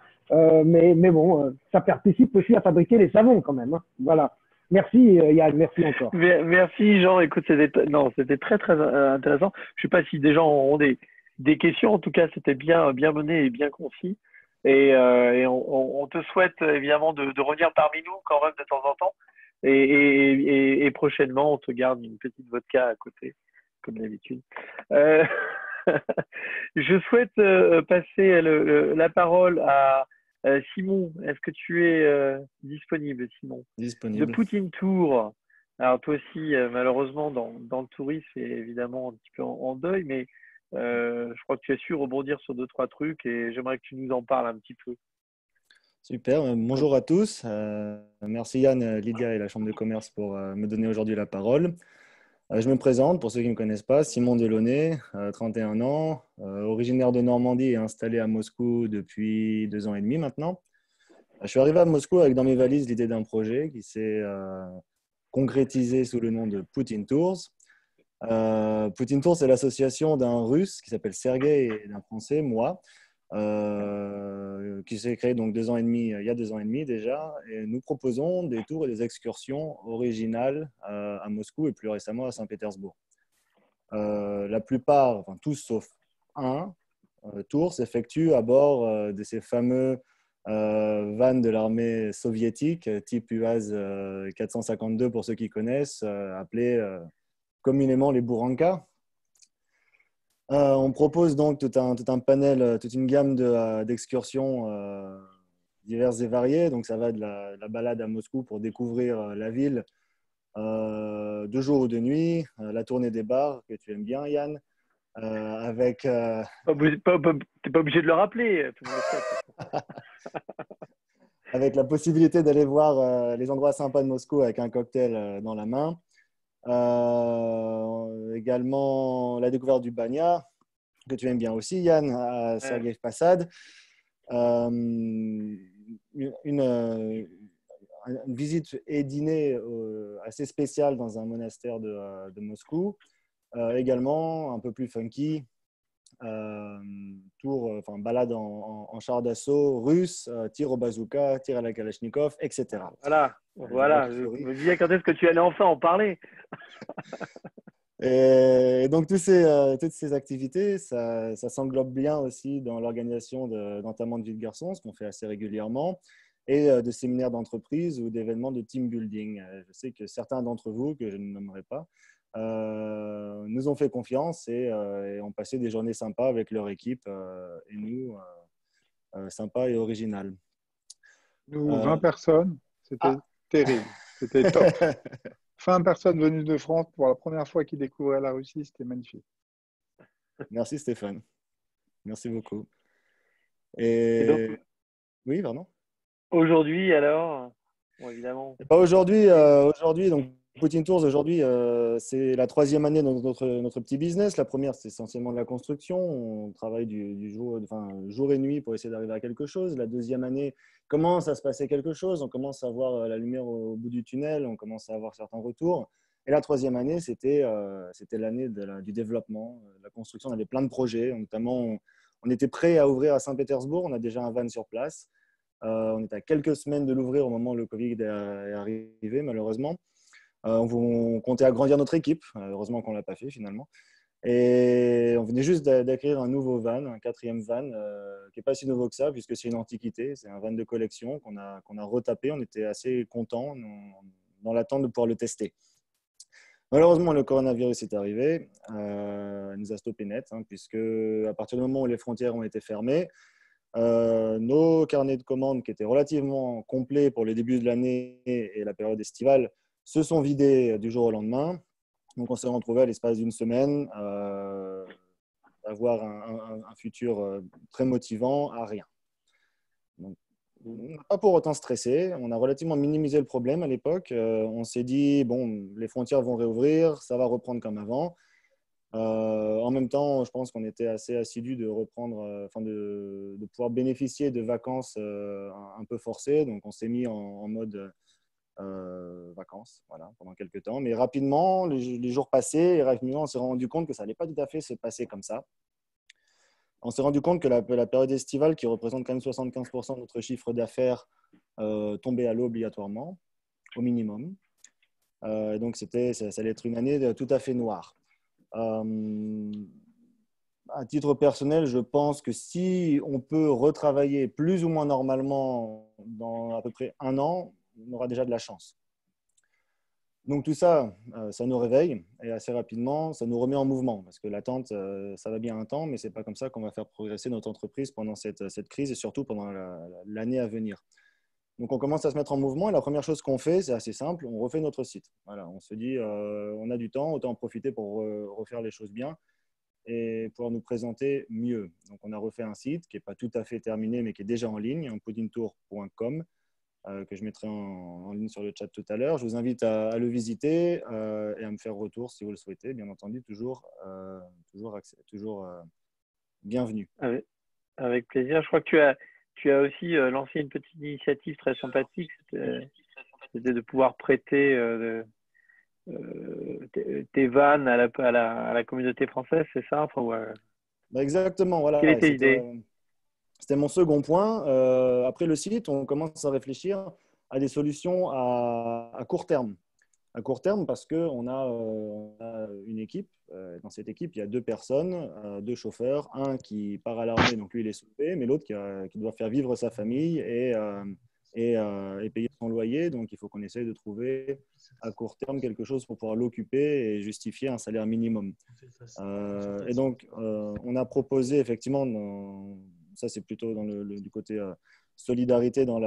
ça participe aussi à fabriquer les savons quand même, hein. Voilà. Merci Yann, merci encore. Merci Jean. Écoute, c'était très très intéressant. Je sais pas si des gens auront des questions. En tout cas, c'était bien mené et bien concis. Et on te souhaite évidemment de revenir parmi nous quand même de temps en temps. Et prochainement, on te garde une petite vodka à côté, comme d'habitude. Je souhaite passer la parole à Simon. Est-ce que tu es disponible, Simon? Disponible. De Poutine Tour. Alors toi aussi, malheureusement, dans le tourisme, c'est évidemment un petit peu en deuil, mais je crois que tu as su rebondir sur 2-3 trucs et j'aimerais que tu nous en parles un petit peu. Super, bonjour à tous. Merci Yann, Lydia et la Chambre de commerce pour me donner aujourd'hui la parole. Je me présente, pour ceux qui ne me connaissent pas, Simon Delaunay, 31 ans, originaire de Normandie et installé à Moscou depuis 2 ans et demi maintenant. Je suis arrivé à Moscou avec dans mes valises l'idée d'un projet qui s'est concrétisé sous le nom de Poutine Tours. Poutine Tours, c'est l'association d'un Russe qui s'appelle Sergueï et d'un Français, moi, qui s'est créé donc il y a 2 ans et demi déjà, et nous proposons des tours et des excursions originales à Moscou et plus récemment à Saint-Pétersbourg. La plupart, enfin tous sauf un tour, s'effectuent à bord de ces fameux vannes de l'armée soviétique type UAZ 452 pour ceux qui connaissent, appelés communément les Buranka. On propose donc tout un panel, toute une gamme d'excursions diverses et variées. Donc, ça va de la balade à Moscou pour découvrir la ville de jour ou de nuit, la tournée des bars que tu aimes bien, Yann, avec T'es pas obligé de le rappeler, tout le monde le sait. avec la possibilité d'aller voir les endroits sympas de Moscou avec un cocktail dans la main. Également la découverte du Banya, que tu aimes bien aussi, Yann, à Sergei Posad. Une visite et dîner assez spéciale dans un monastère de Moscou. Également, un peu plus funky, balade en char d'assaut russe, tir au bazooka, tir à la Kalachnikov, etc. Voilà. Je me disais quand est-ce que tu allais enfin en parler. Et donc, toutes ces activités, ça s'englobe bien aussi dans l'organisation d'entamements de vie de garçon, ce qu'on fait assez régulièrement, et de séminaires d'entreprise ou d'événements de team building. Je sais que certains d'entre vous, que je ne nommerai pas, nous ont fait confiance et ont passé des journées sympas avec leur équipe et nous, sympas et originales. Nous, 20 personnes, c'était terrible, c'était top. 20 personnes venues de France pour la première fois qui découvraient la Russie, c'était magnifique. Merci Stéphane, merci beaucoup. Et donc, oui, pardon. Aujourd'hui, alors, bon, évidemment. Aujourd'hui, donc Poutine Tours, aujourd'hui, c'est la 3e année de notre petit business. La première, c'est essentiellement de la construction. On travaille jour et nuit pour essayer d'arriver à quelque chose. La 2e année, commence à se passer quelque chose. On commence à voir la lumière au bout du tunnel. On commence à avoir certains retours. Et la 3e année, c'était l'année du développement, de la construction. On avait plein de projets. Notamment, on était prêt à ouvrir à Saint-Pétersbourg. On a déjà un van sur place. On est à quelques semaines de l'ouvrir au moment où le Covid est arrivé, malheureusement. On comptait agrandir notre équipe. Heureusement qu'on ne l'a pas fait finalement. Et on venait juste d'acquérir un nouveau van, un 4e van, qui n'est pas si nouveau que ça, puisque c'est une antiquité. C'est un van de collection qu'on a retapé. On était assez contents dans l'attente de pouvoir le tester. Malheureusement, le coronavirus est arrivé. Il nous a stoppé net, puisque à partir du moment où les frontières ont été fermées, nos carnets de commandes qui étaient relativement complets pour le début de l'année et la période estivale se sont vidés du jour au lendemain. Donc, on s'est retrouvé à l'espace d'une semaine à avoir un futur très motivant à rien. Donc, on n'a pas pour autant stressé. On a relativement minimisé le problème à l'époque. On s'est dit, bon, les frontières vont réouvrir, ça va reprendre comme avant. En même temps, je pense qu'on était assez assidus de reprendre, de pouvoir bénéficier de vacances un peu forcées. Donc, on s'est mis en mode vacances pendant quelques temps. Mais rapidement, les jours passaient et rapidement, on s'est rendu compte que ça n'allait pas tout à fait se passer comme ça. On s'est rendu compte que la période estivale, qui représente quand même 75% de notre chiffre d'affaires, tombait à l'eau obligatoirement, au minimum. Donc, ça allait être une année tout à fait noire. À titre personnel, je pense que si on peut retravailler plus ou moins normalement dans à peu près un an, on aura déjà de la chance. Donc tout ça, ça nous réveille et assez rapidement, ça nous remet en mouvement parce que l'attente, ça va bien un temps, mais ce n'est pas comme ça qu'on va faire progresser notre entreprise pendant cette crise et surtout pendant l'année à venir. Donc, on commence à se mettre en mouvement et la première chose qu'on fait, c'est assez simple, on refait notre site. Voilà, on se dit, on a du temps, autant en profiter pour refaire les choses bien et pouvoir nous présenter mieux. Donc, on a refait un site qui n'est pas tout à fait terminé, mais qui est déjà en ligne, poudintour.com, que je mettrai en ligne sur le chat tout à l'heure. Je vous invite à le visiter et à me faire retour si vous le souhaitez. Bien entendu, toujours bienvenue. Avec plaisir. Je crois que tu as aussi lancé une petite initiative très sympathique. C'était de pouvoir prêter tes vannes à la communauté française, c'est ça? Exactement, voilà. Quelle était l'idée? C'était mon second point. Après le site, on commence à réfléchir à des solutions à court terme. À court terme, parce qu'on a une équipe. Dans cette équipe, il y a 2 personnes, 2 chauffeurs. Un qui part à l'armée, donc lui, il est sauvé, mais l'autre qui doit faire vivre sa famille et payer son loyer. Donc, il faut qu'on essaye de trouver à court terme quelque chose pour pouvoir l'occuper et justifier un salaire minimum. Et donc, on a proposé effectivement, ça c'est plutôt du côté solidarité dans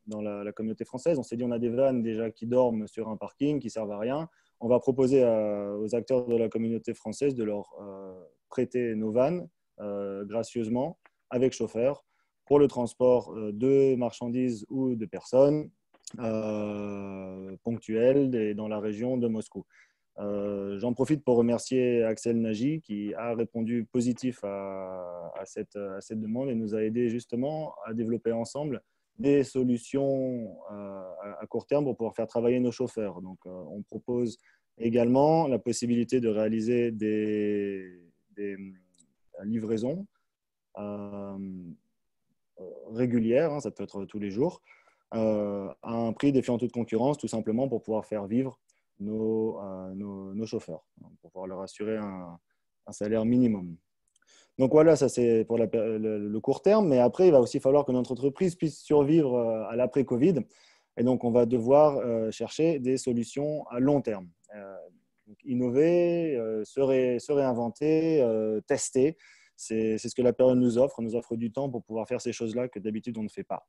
dans la communauté française. On s'est dit, on a des vannes déjà qui dorment sur un parking, qui ne servent à rien. On va proposer aux acteurs de la communauté française de leur prêter nos vannes gracieusement avec chauffeur pour le transport de marchandises ou de personnes ponctuelles dans la région de Moscou. J'en profite pour remercier Axel Nagy qui a répondu positif à cette demande et nous a aidé justement à développer ensemble des solutions à court terme pour pouvoir faire travailler nos chauffeurs. Donc, on propose également la possibilité de réaliser des livraisons régulières, hein, ça peut être tous les jours, à un prix défiant toute concurrence, tout simplement pour pouvoir faire vivre nos chauffeurs, pour pouvoir leur assurer un salaire minimum. Donc voilà, ça c'est pour le court terme, mais après, il va aussi falloir que notre entreprise puisse survivre à l'après-Covid. Et donc, on va devoir chercher des solutions à long terme. Donc, innover, se réinventer, tester. C'est ce que la période nous offre. On nous offre du temps pour pouvoir faire ces choses-là que d'habitude, on ne fait pas.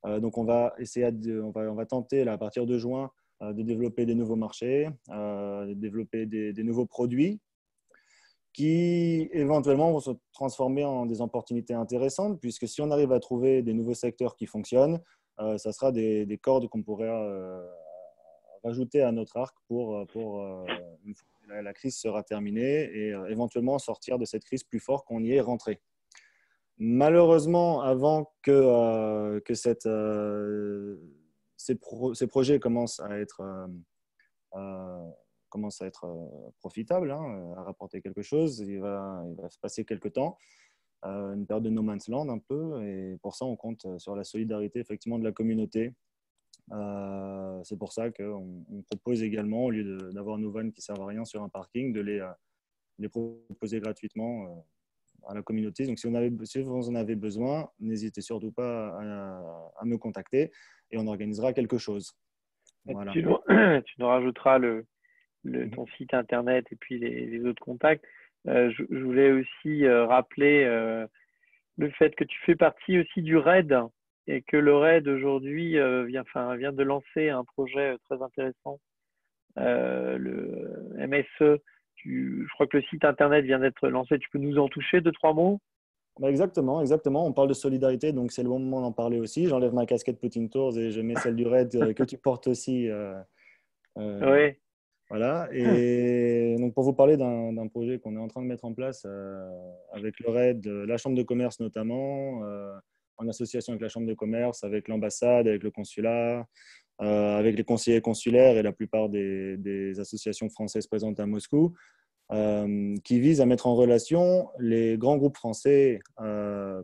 Donc, on va essayer on va tenter là, à partir de juin de développer des nouveaux marchés, de développer des nouveaux produits qui éventuellement vont se transformer en des opportunités intéressantes, puisque si on arrive à trouver des nouveaux secteurs qui fonctionnent, ça sera des cordes qu'on pourrait rajouter à notre arc pour une fois que la crise sera terminée et éventuellement sortir de cette crise plus fort qu'on y est rentré. Malheureusement, avant que ces projets commencent à être profitable, hein, à rapporter quelque chose. Il va se passer quelques temps, une période de no man's land un peu, et pour ça, on compte sur la solidarité effectivement de la communauté. C'est pour ça qu'on propose également, au lieu d'avoir nos vannes qui ne servent à rien sur un parking, de les proposer gratuitement à la communauté. Donc, si vous en avez besoin, n'hésitez surtout pas à me contacter et on organisera quelque chose. Voilà. Tu nous rajouteras ton site internet et puis les autres contacts. Je voulais aussi rappeler le fait que tu fais partie aussi du RAID et que le RAID aujourd'hui vient de lancer un projet très intéressant, le MSE. Je crois que le site internet vient d'être lancé. Tu peux nous en toucher 2-3 mots? Exactement. On parle de solidarité, donc c'est le moment d'en parler aussi. J'enlève ma casquette Putting Tours et je mets celle du RAID que tu portes aussi. Oui. Voilà. Et donc pour vous parler d'un projet qu'on est en train de mettre en place avec le RAID, la Chambre de commerce notamment, en association avec la Chambre de commerce, avec l'ambassade, avec le consulat, avec les conseillers consulaires et la plupart des associations françaises présentes à Moscou, qui vise à mettre en relation les grands groupes français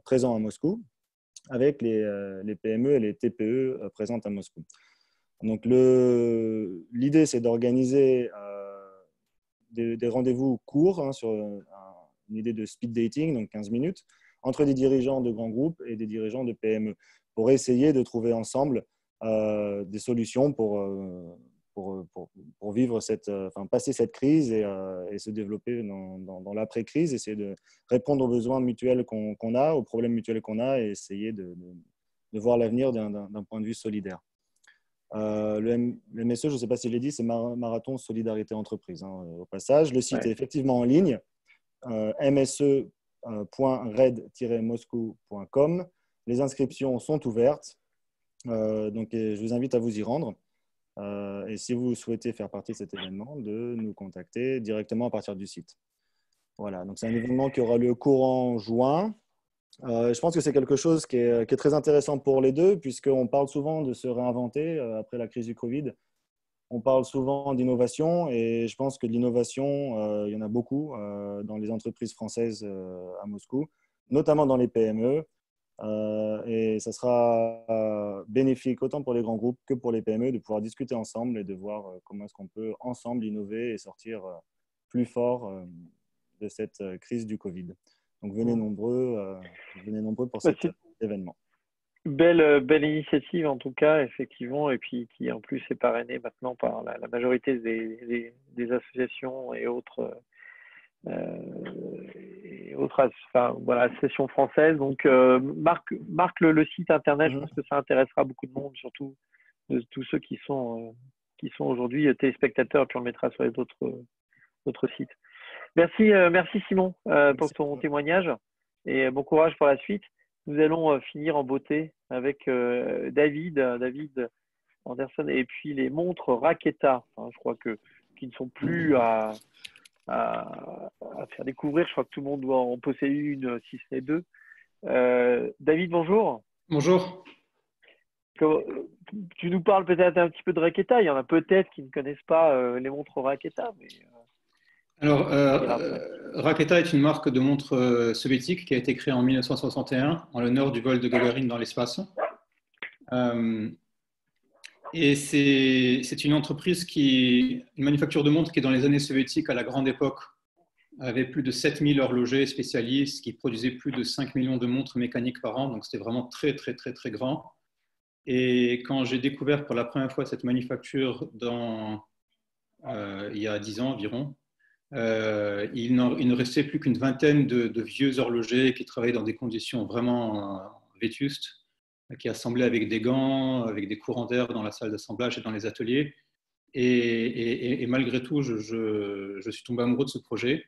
présents à Moscou avec les PME et les TPE présentes à Moscou. Donc, l'idée, c'est d'organiser des rendez-vous courts, hein, sur une idée de speed dating, donc 15 minutes, entre des dirigeants de grands groupes et des dirigeants de PME, pour essayer de trouver ensemble des solutions pour vivre passer cette crise et se développer dans l'après-crise, essayer de répondre aux besoins mutuels qu'on a, aux problèmes mutuels qu'on a et essayer de voir l'avenir d'un point de vue solidaire. Le MSE, je ne sais pas si je l'ai dit, c'est Marathon Solidarité Entreprise. Hein, au passage, le site est effectivement en ligne, mse.red-moscou.com. Les inscriptions sont ouvertes, donc je vous invite à vous y rendre. Et si vous souhaitez faire partie de cet événement, de nous contacter directement à partir du site. Voilà, donc c'est un événement qui aura lieu courant juin. Je pense que c'est quelque chose qui est très intéressant pour les deux, puisqu'on parle souvent de se réinventer après la crise du Covid. On parle souvent d'innovation et je pense que de l'innovation, il y en a beaucoup dans les entreprises françaises à Moscou, notamment dans les PME. Et ça sera bénéfique autant pour les grands groupes que pour les PME de pouvoir discuter ensemble et de voir comment est-ce qu'on peut ensemble innover et sortir plus fort de cette crise du Covid. Donc venez nombreux pour cet événement. Belle initiative en tout cas, effectivement, et puis qui en plus est parrainée maintenant par la majorité des associations et autres et autres, enfin, voilà, associations françaises. Donc, marque le site internet. Je pense que ça intéressera beaucoup de monde, surtout de tous ceux qui sont aujourd'hui téléspectateurs. Tu en mettras sur les autres sites. Merci Simon pour ton témoignage et bon courage pour la suite. Nous allons finir en beauté avec David Anderson et puis les montres Raketa. Hein, je crois qui ne sont plus à faire découvrir. Je crois que tout le monde doit en posséder une, si ce n'est deux. David, bonjour. Bonjour. Tu nous parles peut-être un petit peu de Raketa. Il y en a peut-être qui ne connaissent pas les montres Raketa. Alors, Raketa est une marque de montres soviétique qui a été créée en 1961 en l'honneur du vol de Gagarine dans l'espace. Et c'est une entreprise une manufacture de montres qui, dans les années soviétiques, à la grande époque, avait plus de 7000 horlogers spécialistes qui produisaient plus de 5 millions de montres mécaniques par an. Donc, c'était vraiment très, très, très, très grand. Et quand j'ai découvert pour la première fois cette manufacture il y a 10 ans environ, il ne restait plus qu'une vingtaine de vieux horlogers qui travaillaient dans des conditions vraiment vétustes, qui assemblaient avec des gants, avec des courants d'air dans la salle d'assemblage et dans les ateliers. Et malgré tout, je suis tombé amoureux de ce projet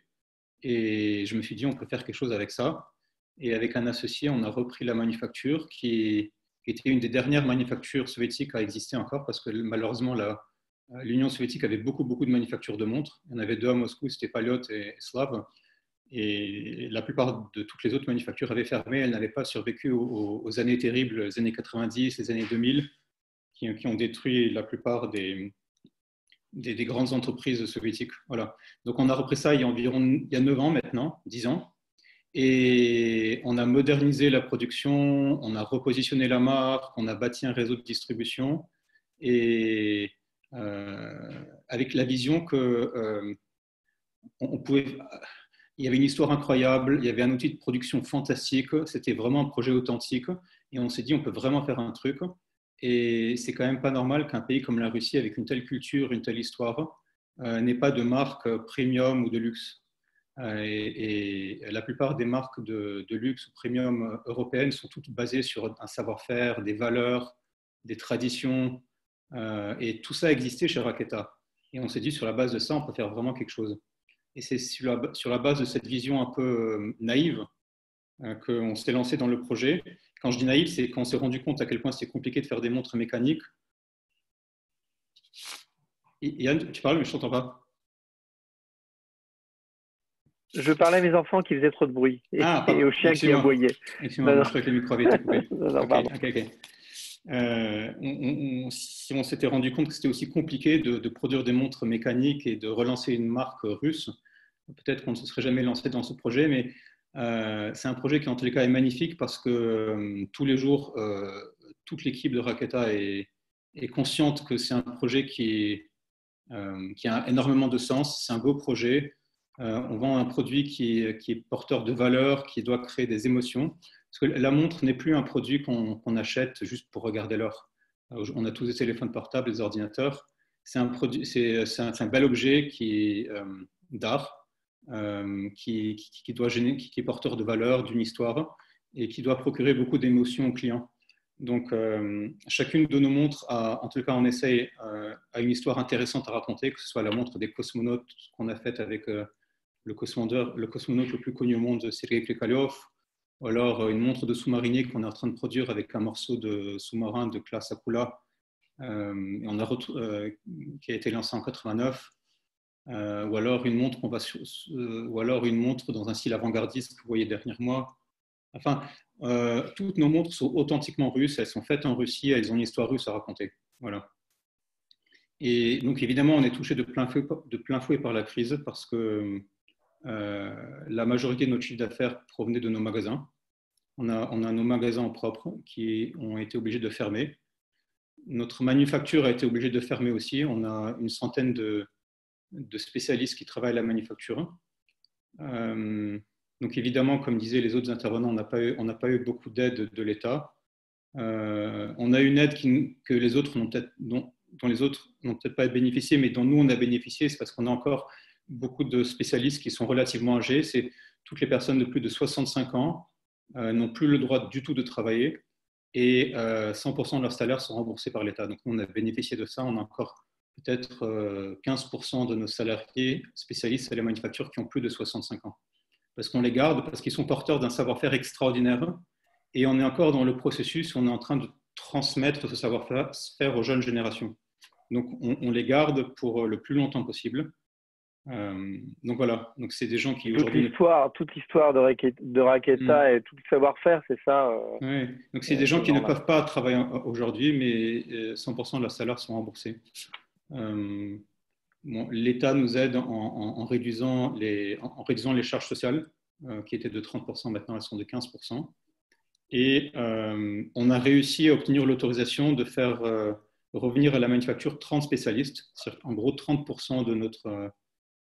et je me suis dit, on peut faire quelque chose avec ça. Et avec un associé, on a repris la manufacture qui était une des dernières manufactures soviétiques à exister encore parce que malheureusement, l'Union soviétique avait beaucoup de manufactures de montres. Il y en avait deux à Moscou, c'était Paliot et Slav. Et la plupart de toutes les autres manufactures avaient fermé. Elles n'avaient pas survécu aux années terribles, les années 90, les années 2000, qui ont détruit la plupart des grandes entreprises soviétiques. Voilà. Donc on a repris ça il y a 9 ans maintenant, 10 ans. Et on a modernisé la production, on a repositionné la marque, on a bâti un réseau de distribution. Et avec la vision que il y avait une histoire incroyable, il y avait un outil de production fantastique, c'était vraiment un projet authentique et on s'est dit on peut vraiment faire un truc et c'est quand même pas normal qu'un pays comme la Russie avec une telle culture, une telle histoire n'ait pas de marque premium ou de luxe. Et la plupart des marques de luxe ou premium européennes sont toutes basées sur un savoir-faire, des valeurs, des traditions. Et tout ça existait chez Raketa. Et on s'est dit, sur la base de ça, on peut faire vraiment quelque chose. Et c'est sur la base de cette vision un peu naïve qu'on s'est lancé dans le projet. Quand je dis naïve, c'est qu'on s'est rendu compte à quel point c'est compliqué de faire des montres mécaniques. Yann, tu parles, mais je ne t'entends pas. Je parlais à mes enfants qui faisaient trop de bruit et aux chiens qui aboyaient. Excuse-moi, je crois que le micro avait été coupé. Ok. Si on s'était rendu compte que c'était aussi compliqué de produire des montres mécaniques et de relancer une marque russe, peut-être qu'on ne se serait jamais lancé dans ce projet, mais c'est un projet qui en tous les cas est magnifique parce que tous les jours, toute l'équipe de Raketa est consciente que c'est un projet qui a énormément de sens, c'est un beau projet. On vend un produit qui est porteur de valeur, qui doit créer des émotions. Parce que la montre n'est plus un produit qu'on achète juste pour regarder l'heure. On a tous des téléphones portables, des ordinateurs. C'est un bel objet d'art qui est porteur de valeur, d'une histoire et qui doit procurer beaucoup d'émotions aux clients. Donc, chacune de nos montres, en tout cas, on essaye, a une histoire intéressante à raconter, que ce soit la montre des cosmonautes qu'on a faite avec le cosmonaute le plus connu au monde, Sergei Krikalev, ou alors une montre de sous-marinier qu'on est en train de produire avec un morceau de sous-marin de classe Akula, qui a été lancé en 89, ou alors une montre dans un style avant-gardiste que vous voyez derrière moi. Enfin, toutes nos montres sont authentiquement russes, elles sont faites en Russie, elles ont une histoire russe à raconter. Voilà. Et donc évidemment, on est touché de plein fouet par la crise parce que la majorité de notre chiffre d'affaires provenait de nos magasins. On a nos magasins propres qui ont été obligés de fermer. Notre manufacture a été obligée de fermer aussi. On a une centaine de spécialistes qui travaillent à la manufacture. Donc évidemment, comme disaient les autres intervenants, on n'a pas eu beaucoup d'aide de l'État. On a une aide dont les autres n'ont peut-être pas bénéficié, mais dont nous on a bénéficié, c'est parce qu'on a encore beaucoup de spécialistes qui sont relativement âgés. C'est toutes les personnes de plus de 65 ans n'ont plus le droit du tout de travailler et 100% de leur salaire sont remboursés par l'État. Donc, on a bénéficié de ça. On a encore peut-être 15% de nos salariés spécialistes à la manufacture qui ont plus de 65 ans. Parce qu'on les garde, parce qu'ils sont porteurs d'un savoir-faire extraordinaire. Et on est encore dans le processus où on est en train de transmettre ce savoir-faire aux jeunes générations. Donc, on les garde pour le plus longtemps possible. Donc voilà, donc c'est des gens qui aujourd'hui… Toute l'histoire de Raketa et tout le savoir-faire, c'est ça. Oui, donc c'est des gens qui ne peuvent pas travailler aujourd'hui, mais 100% de leur salaire sont remboursés. Bon, l'État nous aide en réduisant les charges sociales, qui étaient de 30%, maintenant elles sont de 15%. Et on a réussi à obtenir l'autorisation de faire revenir à la manufacture 30 spécialistes, en gros 30%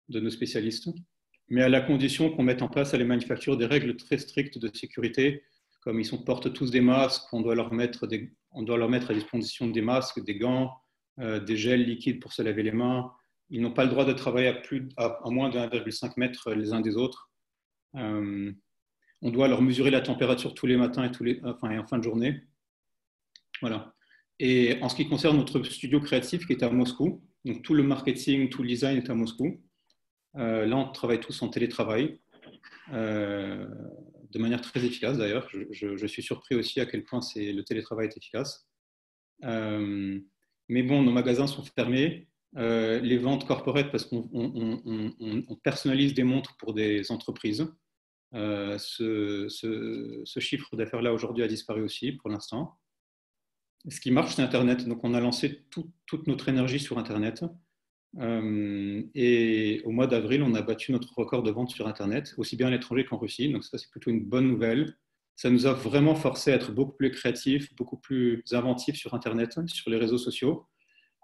de nos spécialistes, mais à la condition qu'on mette en place à les manufactures des règles très strictes de sécurité, comme ils portent tous des masques, on doit leur mettre à disposition des masques, des gants, des gels liquides pour se laver les mains. Ils n'ont pas le droit de travailler à moins de 1,5 mètre les uns des autres. On doit leur mesurer la température tous les matins et en fin de journée. Voilà. Et en ce qui concerne notre studio créatif qui est à Moscou, donc tout le marketing, tout le design est à Moscou. Là, on travaille tous en télétravail, de manière très efficace d'ailleurs. Je suis surpris aussi à quel point le télétravail est efficace. Mais bon, nos magasins sont fermés. Les ventes corporate, parce qu'on personnalise des montres pour des entreprises. Ce chiffre d'affaires-là aujourd'hui a disparu aussi pour l'instant. Ce qui marche, c'est Internet. Donc, on a lancé toute notre énergie sur Internet. Et au mois d'avril, on a battu notre record de vente sur Internet, aussi bien à l'étranger qu'en Russie. Donc ça, c'est plutôt une bonne nouvelle. Ça nous a vraiment forcé à être beaucoup plus créatifs, beaucoup plus inventifs sur Internet, sur les réseaux sociaux.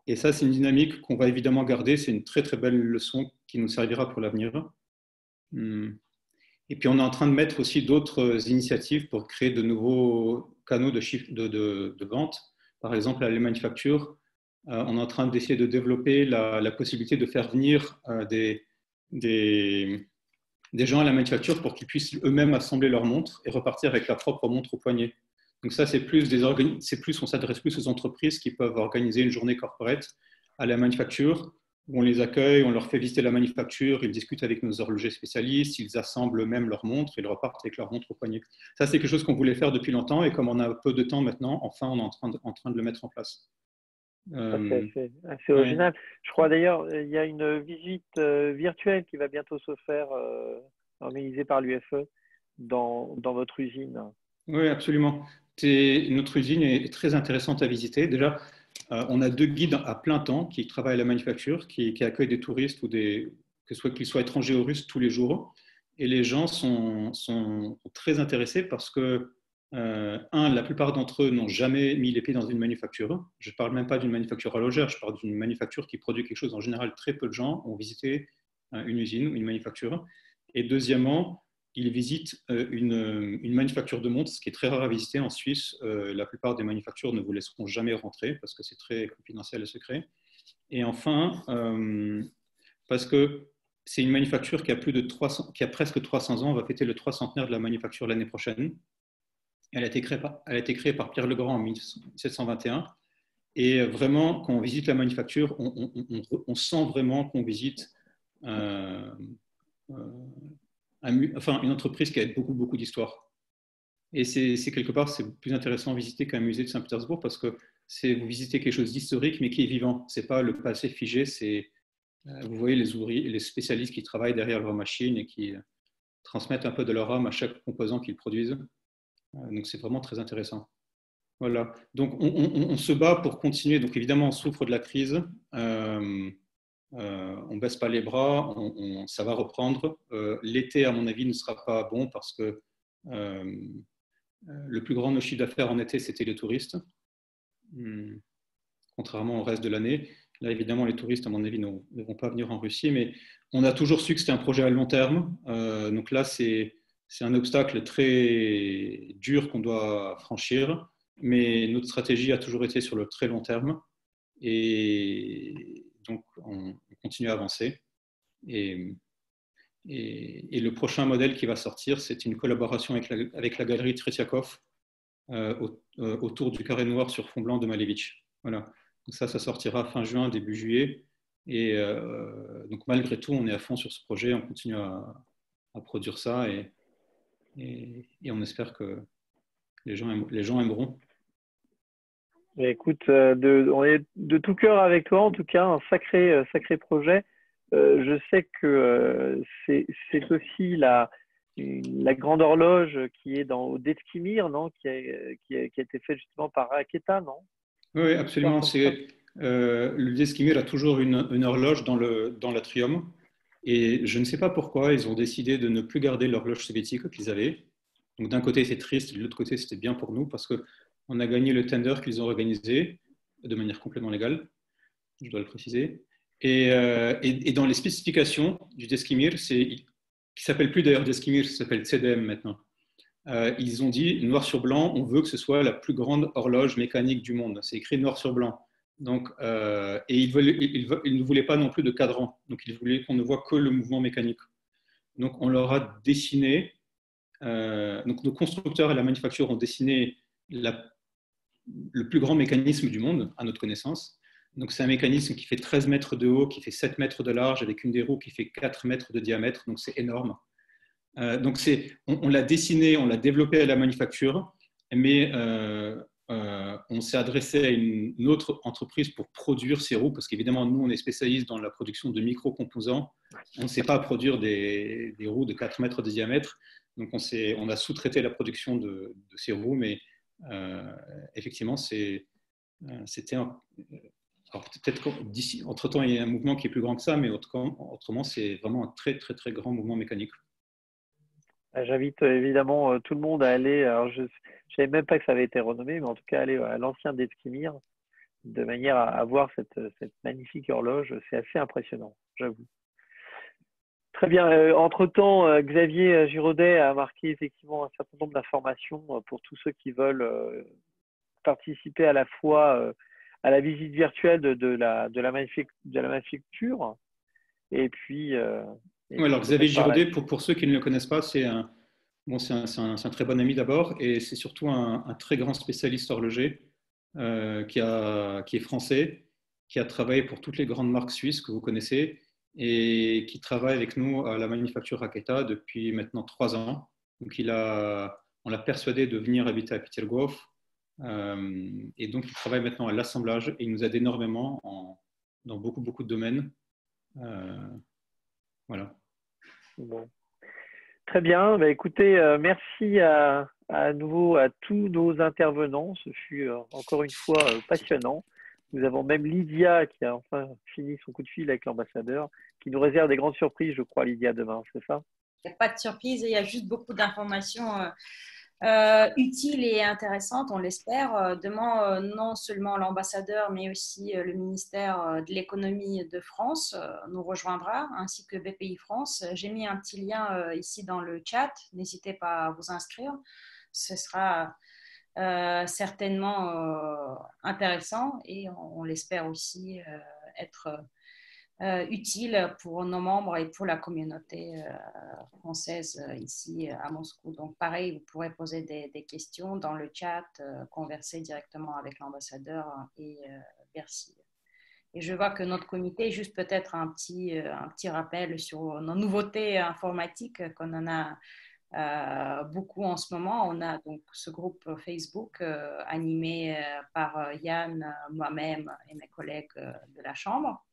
Et ça, c'est une dynamique qu'on va évidemment garder. C'est une très, très belle leçon qui nous servira pour l'avenir. Et puis, on est en train de mettre aussi d'autres initiatives pour créer de nouveaux canaux de vente. Par exemple, à la manufacture, on est en train d'essayer de développer la possibilité de faire venir des gens à la manufacture pour qu'ils puissent eux-mêmes assembler leur montre et repartir avec leur propre montre au poignet. Donc ça, on s'adresse plus aux entreprises qui peuvent organiser une journée corporate à la manufacture, où on les accueille, on leur fait visiter la manufacture, ils discutent avec nos horlogers spécialistes, ils assemblent eux-mêmes leur montre et ils repartent avec leur montre au poignet. Ça, c'est quelque chose qu'on voulait faire depuis longtemps et comme on a peu de temps maintenant, enfin, on est en train de le mettre en place. C'est assez original. Ouais. Je crois d'ailleurs il y a une visite virtuelle qui va bientôt se faire, organisée par l'UFE dans votre usine. Oui, absolument. Notre usine est très intéressante à visiter. Déjà, on a 2 guides à plein temps qui travaillent à la manufacture, qui accueillent des touristes qu'ils soient étrangers ou russes tous les jours. Et les gens sont très intéressés parce que la plupart d'entre eux n'ont jamais mis les pieds dans une manufacture. Je ne parle même pas d'une manufacture horlogère, je parle d'une manufacture qui produit quelque chose. En général, très peu de gens ont visité une usine ou une manufacture. Et deuxièmement, ils visitent une manufacture de montres, ce qui est très rare à visiter en Suisse. La plupart des manufactures ne vous laisseront jamais rentrer parce que c'est très confidentiel et secret. Et enfin, parce que c'est une manufacture qui a presque 300 ans, on va fêter le 300e de la manufacture l'année prochaine. Elle a été créée par Pierre Legrand en 1721. Et vraiment, quand on visite la manufacture, on sent vraiment qu'on visite une entreprise qui a beaucoup, beaucoup d'histoire. Et c'est quelque part, c'est plus intéressant à visiter qu'un musée de Saint-Pétersbourg parce que vous visitez quelque chose d'historique mais qui est vivant. Ce n'est pas le passé figé, vous voyez les ouvriers, les spécialistes qui travaillent derrière leurs machines et qui transmettent un peu de leur âme à chaque composant qu'ils produisent. Donc, c'est vraiment très intéressant. Voilà. Donc, on se bat pour continuer. Donc, évidemment, on souffre de la crise. On ne baisse pas les bras. Ça va reprendre. L'été, à mon avis, ne sera pas bon parce que le plus grand de nos chiffres d'affaires en été, c'était les touristes. Contrairement au reste de l'année. Là, évidemment, les touristes, à mon avis, ne vont pas venir en Russie. Mais on a toujours su que c'était un projet à long terme. Donc là, c'est un obstacle très dur qu'on doit franchir, mais notre stratégie a toujours été sur le très long terme. Et donc, on continue à avancer. Et Et le prochain modèle qui va sortir, c'est une collaboration avec la galerie Tretiakov autour du carré noir sur fond blanc de Malevich. Voilà. Donc ça sortira fin juin, début juillet. Et donc malgré tout, on est à fond sur ce projet, on continue à produire ça et on espère que les gens aimeront. Écoute, on est de tout cœur avec toi, en tout cas, un sacré projet. Je sais que c'est aussi la grande horloge qui est au Deskimir, non, qui a été faite justement par Raketa, non? Oui, absolument. Le Deskimir a toujours une horloge dans l'atrium. Et je ne sais pas pourquoi ils ont décidé de ne plus garder l'horloge soviétique qu'ils avaient. Donc d'un côté, c'est triste, de l'autre côté, c'était bien pour nous parce qu'on a gagné le tender qu'ils ont organisé de manière complètement légale, je dois le préciser. Et dans les spécifications du Deskimir, qui s'appelle plus d'ailleurs Deskimir, ça s'appelle CDM maintenant. Ils ont dit noir sur blanc, on veut que ce soit la plus grande horloge mécanique du monde. C'est écrit noir sur blanc. Donc, et ils ne voulaient pas non plus de cadran. Donc, ils voulaient qu'on ne voit que le mouvement mécanique. Donc, on leur a dessiné. Donc, nos constructeurs et la manufacture ont dessiné le plus grand mécanisme du monde, à notre connaissance. Donc, c'est un mécanisme qui fait 13 mètres de haut, qui fait 7 mètres de large, avec une des roues qui fait 4 mètres de diamètre. Donc, c'est énorme. Donc, on l'a dessiné, on l'a développé à la manufacture, mais on s'est adressé à une autre entreprise pour produire ces roues, parce qu'évidemment, nous, on est spécialistes dans la production de micro-composants. On ne sait pas produire des roues de 4 mètres de diamètre. Donc, on a sous-traité la production de ces roues, mais effectivement, c'était alors peut-être d'ici, entre-temps, il y a un mouvement qui est plus grand que ça, mais autrement, c'est vraiment un très, très, très grand mouvement mécanique. J'invite évidemment tout le monde à aller. Alors, je ne savais même pas que ça avait été renommé, mais en tout cas, aller à l'ancien Deskimir de manière à voir cette magnifique horloge. C'est assez impressionnant, j'avoue. Très bien. Entre-temps, Xavier Giraudet a marqué effectivement un certain nombre d'informations pour tous ceux qui veulent participer à la fois à la visite virtuelle de la manufacture et puis. Oui, alors Xavier Giraudet, pour ceux qui ne le connaissent pas, c'est un très bon ami d'abord et c'est surtout un très grand spécialiste horloger qui est français, qui a travaillé pour toutes les grandes marques suisses que vous connaissez et qui travaille avec nous à la manufacture Raketa depuis maintenant 3 ans. Donc on l'a persuadé de venir habiter à Piteľov et donc il travaille maintenant à l'assemblage et il nous aide énormément dans beaucoup de domaines. Voilà. Bon. Très bien. Bah, écoutez, merci à nouveau à tous nos intervenants. Ce fut encore une fois passionnant. Nous avons même Lydia qui a enfin fini son coup de fil avec l'ambassadeur, qui nous réserve des grandes surprises, je crois, Lydia, demain, c'est ça? Il n'y a pas de surprise, il y a juste beaucoup d'informations utiles et intéressantes, on l'espère. Demain, non seulement l'ambassadeur, mais aussi le ministère de l'économie de France nous rejoindra, ainsi que BPI France. J'ai mis un petit lien ici dans le chat, n'hésitez pas à vous inscrire. Ce sera certainement intéressant et on l'espère aussi être utile pour nos membres et pour la communauté française ici à Moscou. Donc pareil, vous pourrez poser des questions dans le chat, converser directement avec l'ambassadeur et Bercy. Et je vois que notre comité, juste peut-être un petit rappel sur nos nouveautés informatiques qu'on en a beaucoup en ce moment. On a donc ce groupe Facebook animé par Yann, moi-même et mes collègues de la Chambre.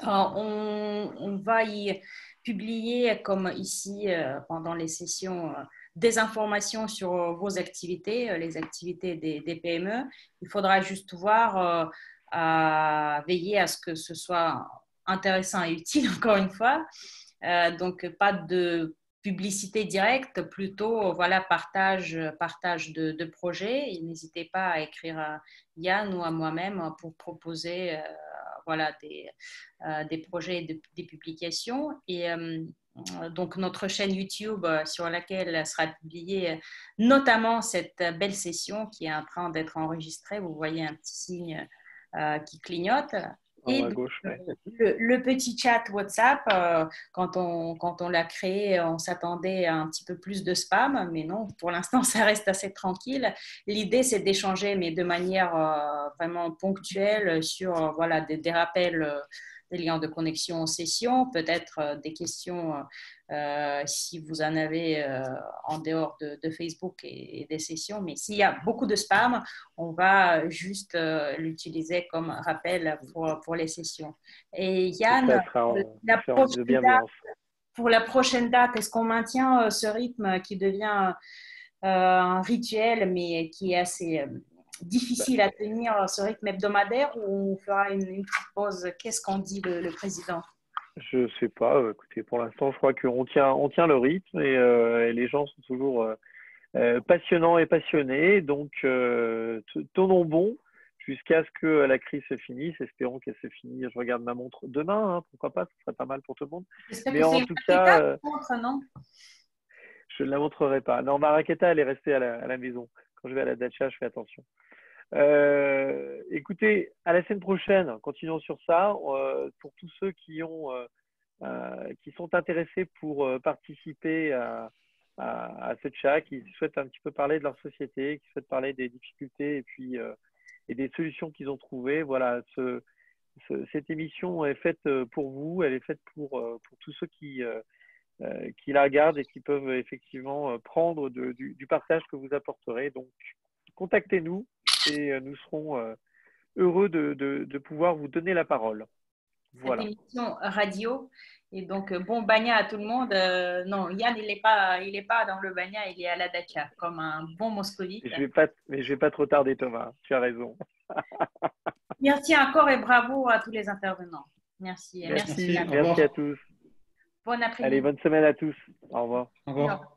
On va y publier, comme ici pendant les sessions, des informations sur vos activités, les activités des PME. Il faudra juste voir, veiller à ce que ce soit intéressant et utile, encore une fois. Donc, pas de publicité directe, plutôt voilà, partage de projets. Et n'hésitez pas à écrire à Yann ou à moi-même pour proposer voilà, des projets et des publications. Et donc, notre chaîne YouTube sur laquelle sera publiée notamment cette belle session qui est en train d'être enregistrée. Vous voyez un petit signe qui clignote. en haut Et à gauche. Ouais. le petit chat WhatsApp, quand on l'a créé, on s'attendait à un petit peu plus de spam, mais non, pour l'instant, ça reste assez tranquille. L'idée, c'est d'échanger, mais de manière vraiment ponctuelle sur voilà, des rappels, des liens de connexion en session, peut-être des questions si vous en avez en dehors de Facebook et des sessions. Mais s'il y a beaucoup de spam, on va juste l'utiliser comme rappel pour les sessions. Et Yann, Ça sera la en de prochaine date, bienveillance. pour la prochaine date, est-ce qu'on maintient ce rythme qui devient un rituel, mais qui est assez difficile à tenir, ce rythme hebdomadaire, ou on fera une petite pause? Qu'est-ce qu'en dit le président? Je sais pas. Écoutez, pour l'instant, je crois on tient le rythme et les gens sont toujours passionnants et passionnés. Donc, tenons bon jusqu'à ce que la crise se finisse. Espérons qu'elle se finisse. Je regarde ma montre demain, hein, pourquoi pas, ce serait pas mal pour tout le monde. J'espère Mais que c'est en une tout raquette, cas, montre, non? je ne la montrerai pas. Non, ma raqueta, elle est restée à la maison. Quand je vais à la dacha, je fais attention. Écoutez, à la semaine prochaine, continuons sur ça. Pour tous ceux qui sont intéressés pour participer à ce chat, qui souhaitent un petit peu parler de leur société, qui souhaitent parler des difficultés et puis et des solutions qu'ils ont trouvées. Voilà, cette émission est faite pour vous, elle est faite pour tous ceux qui la regardent et qui peuvent effectivement prendre du partage que vous apporterez. Donc, contactez-nous et nous serons heureux de pouvoir vous donner la parole. Voilà. Cette émission radio. Et donc, bon bagna à tout le monde. Non, Yann, il est pas dans le bagna, il est à la dacha, comme un bon moscovite. Mais je vais pas trop tarder, Thomas. Tu as raison. Merci encore et bravo à tous les intervenants. Merci. Merci Yann. à tous. Bon après-midi. Allez, bonne semaine à tous. Au revoir. Au revoir.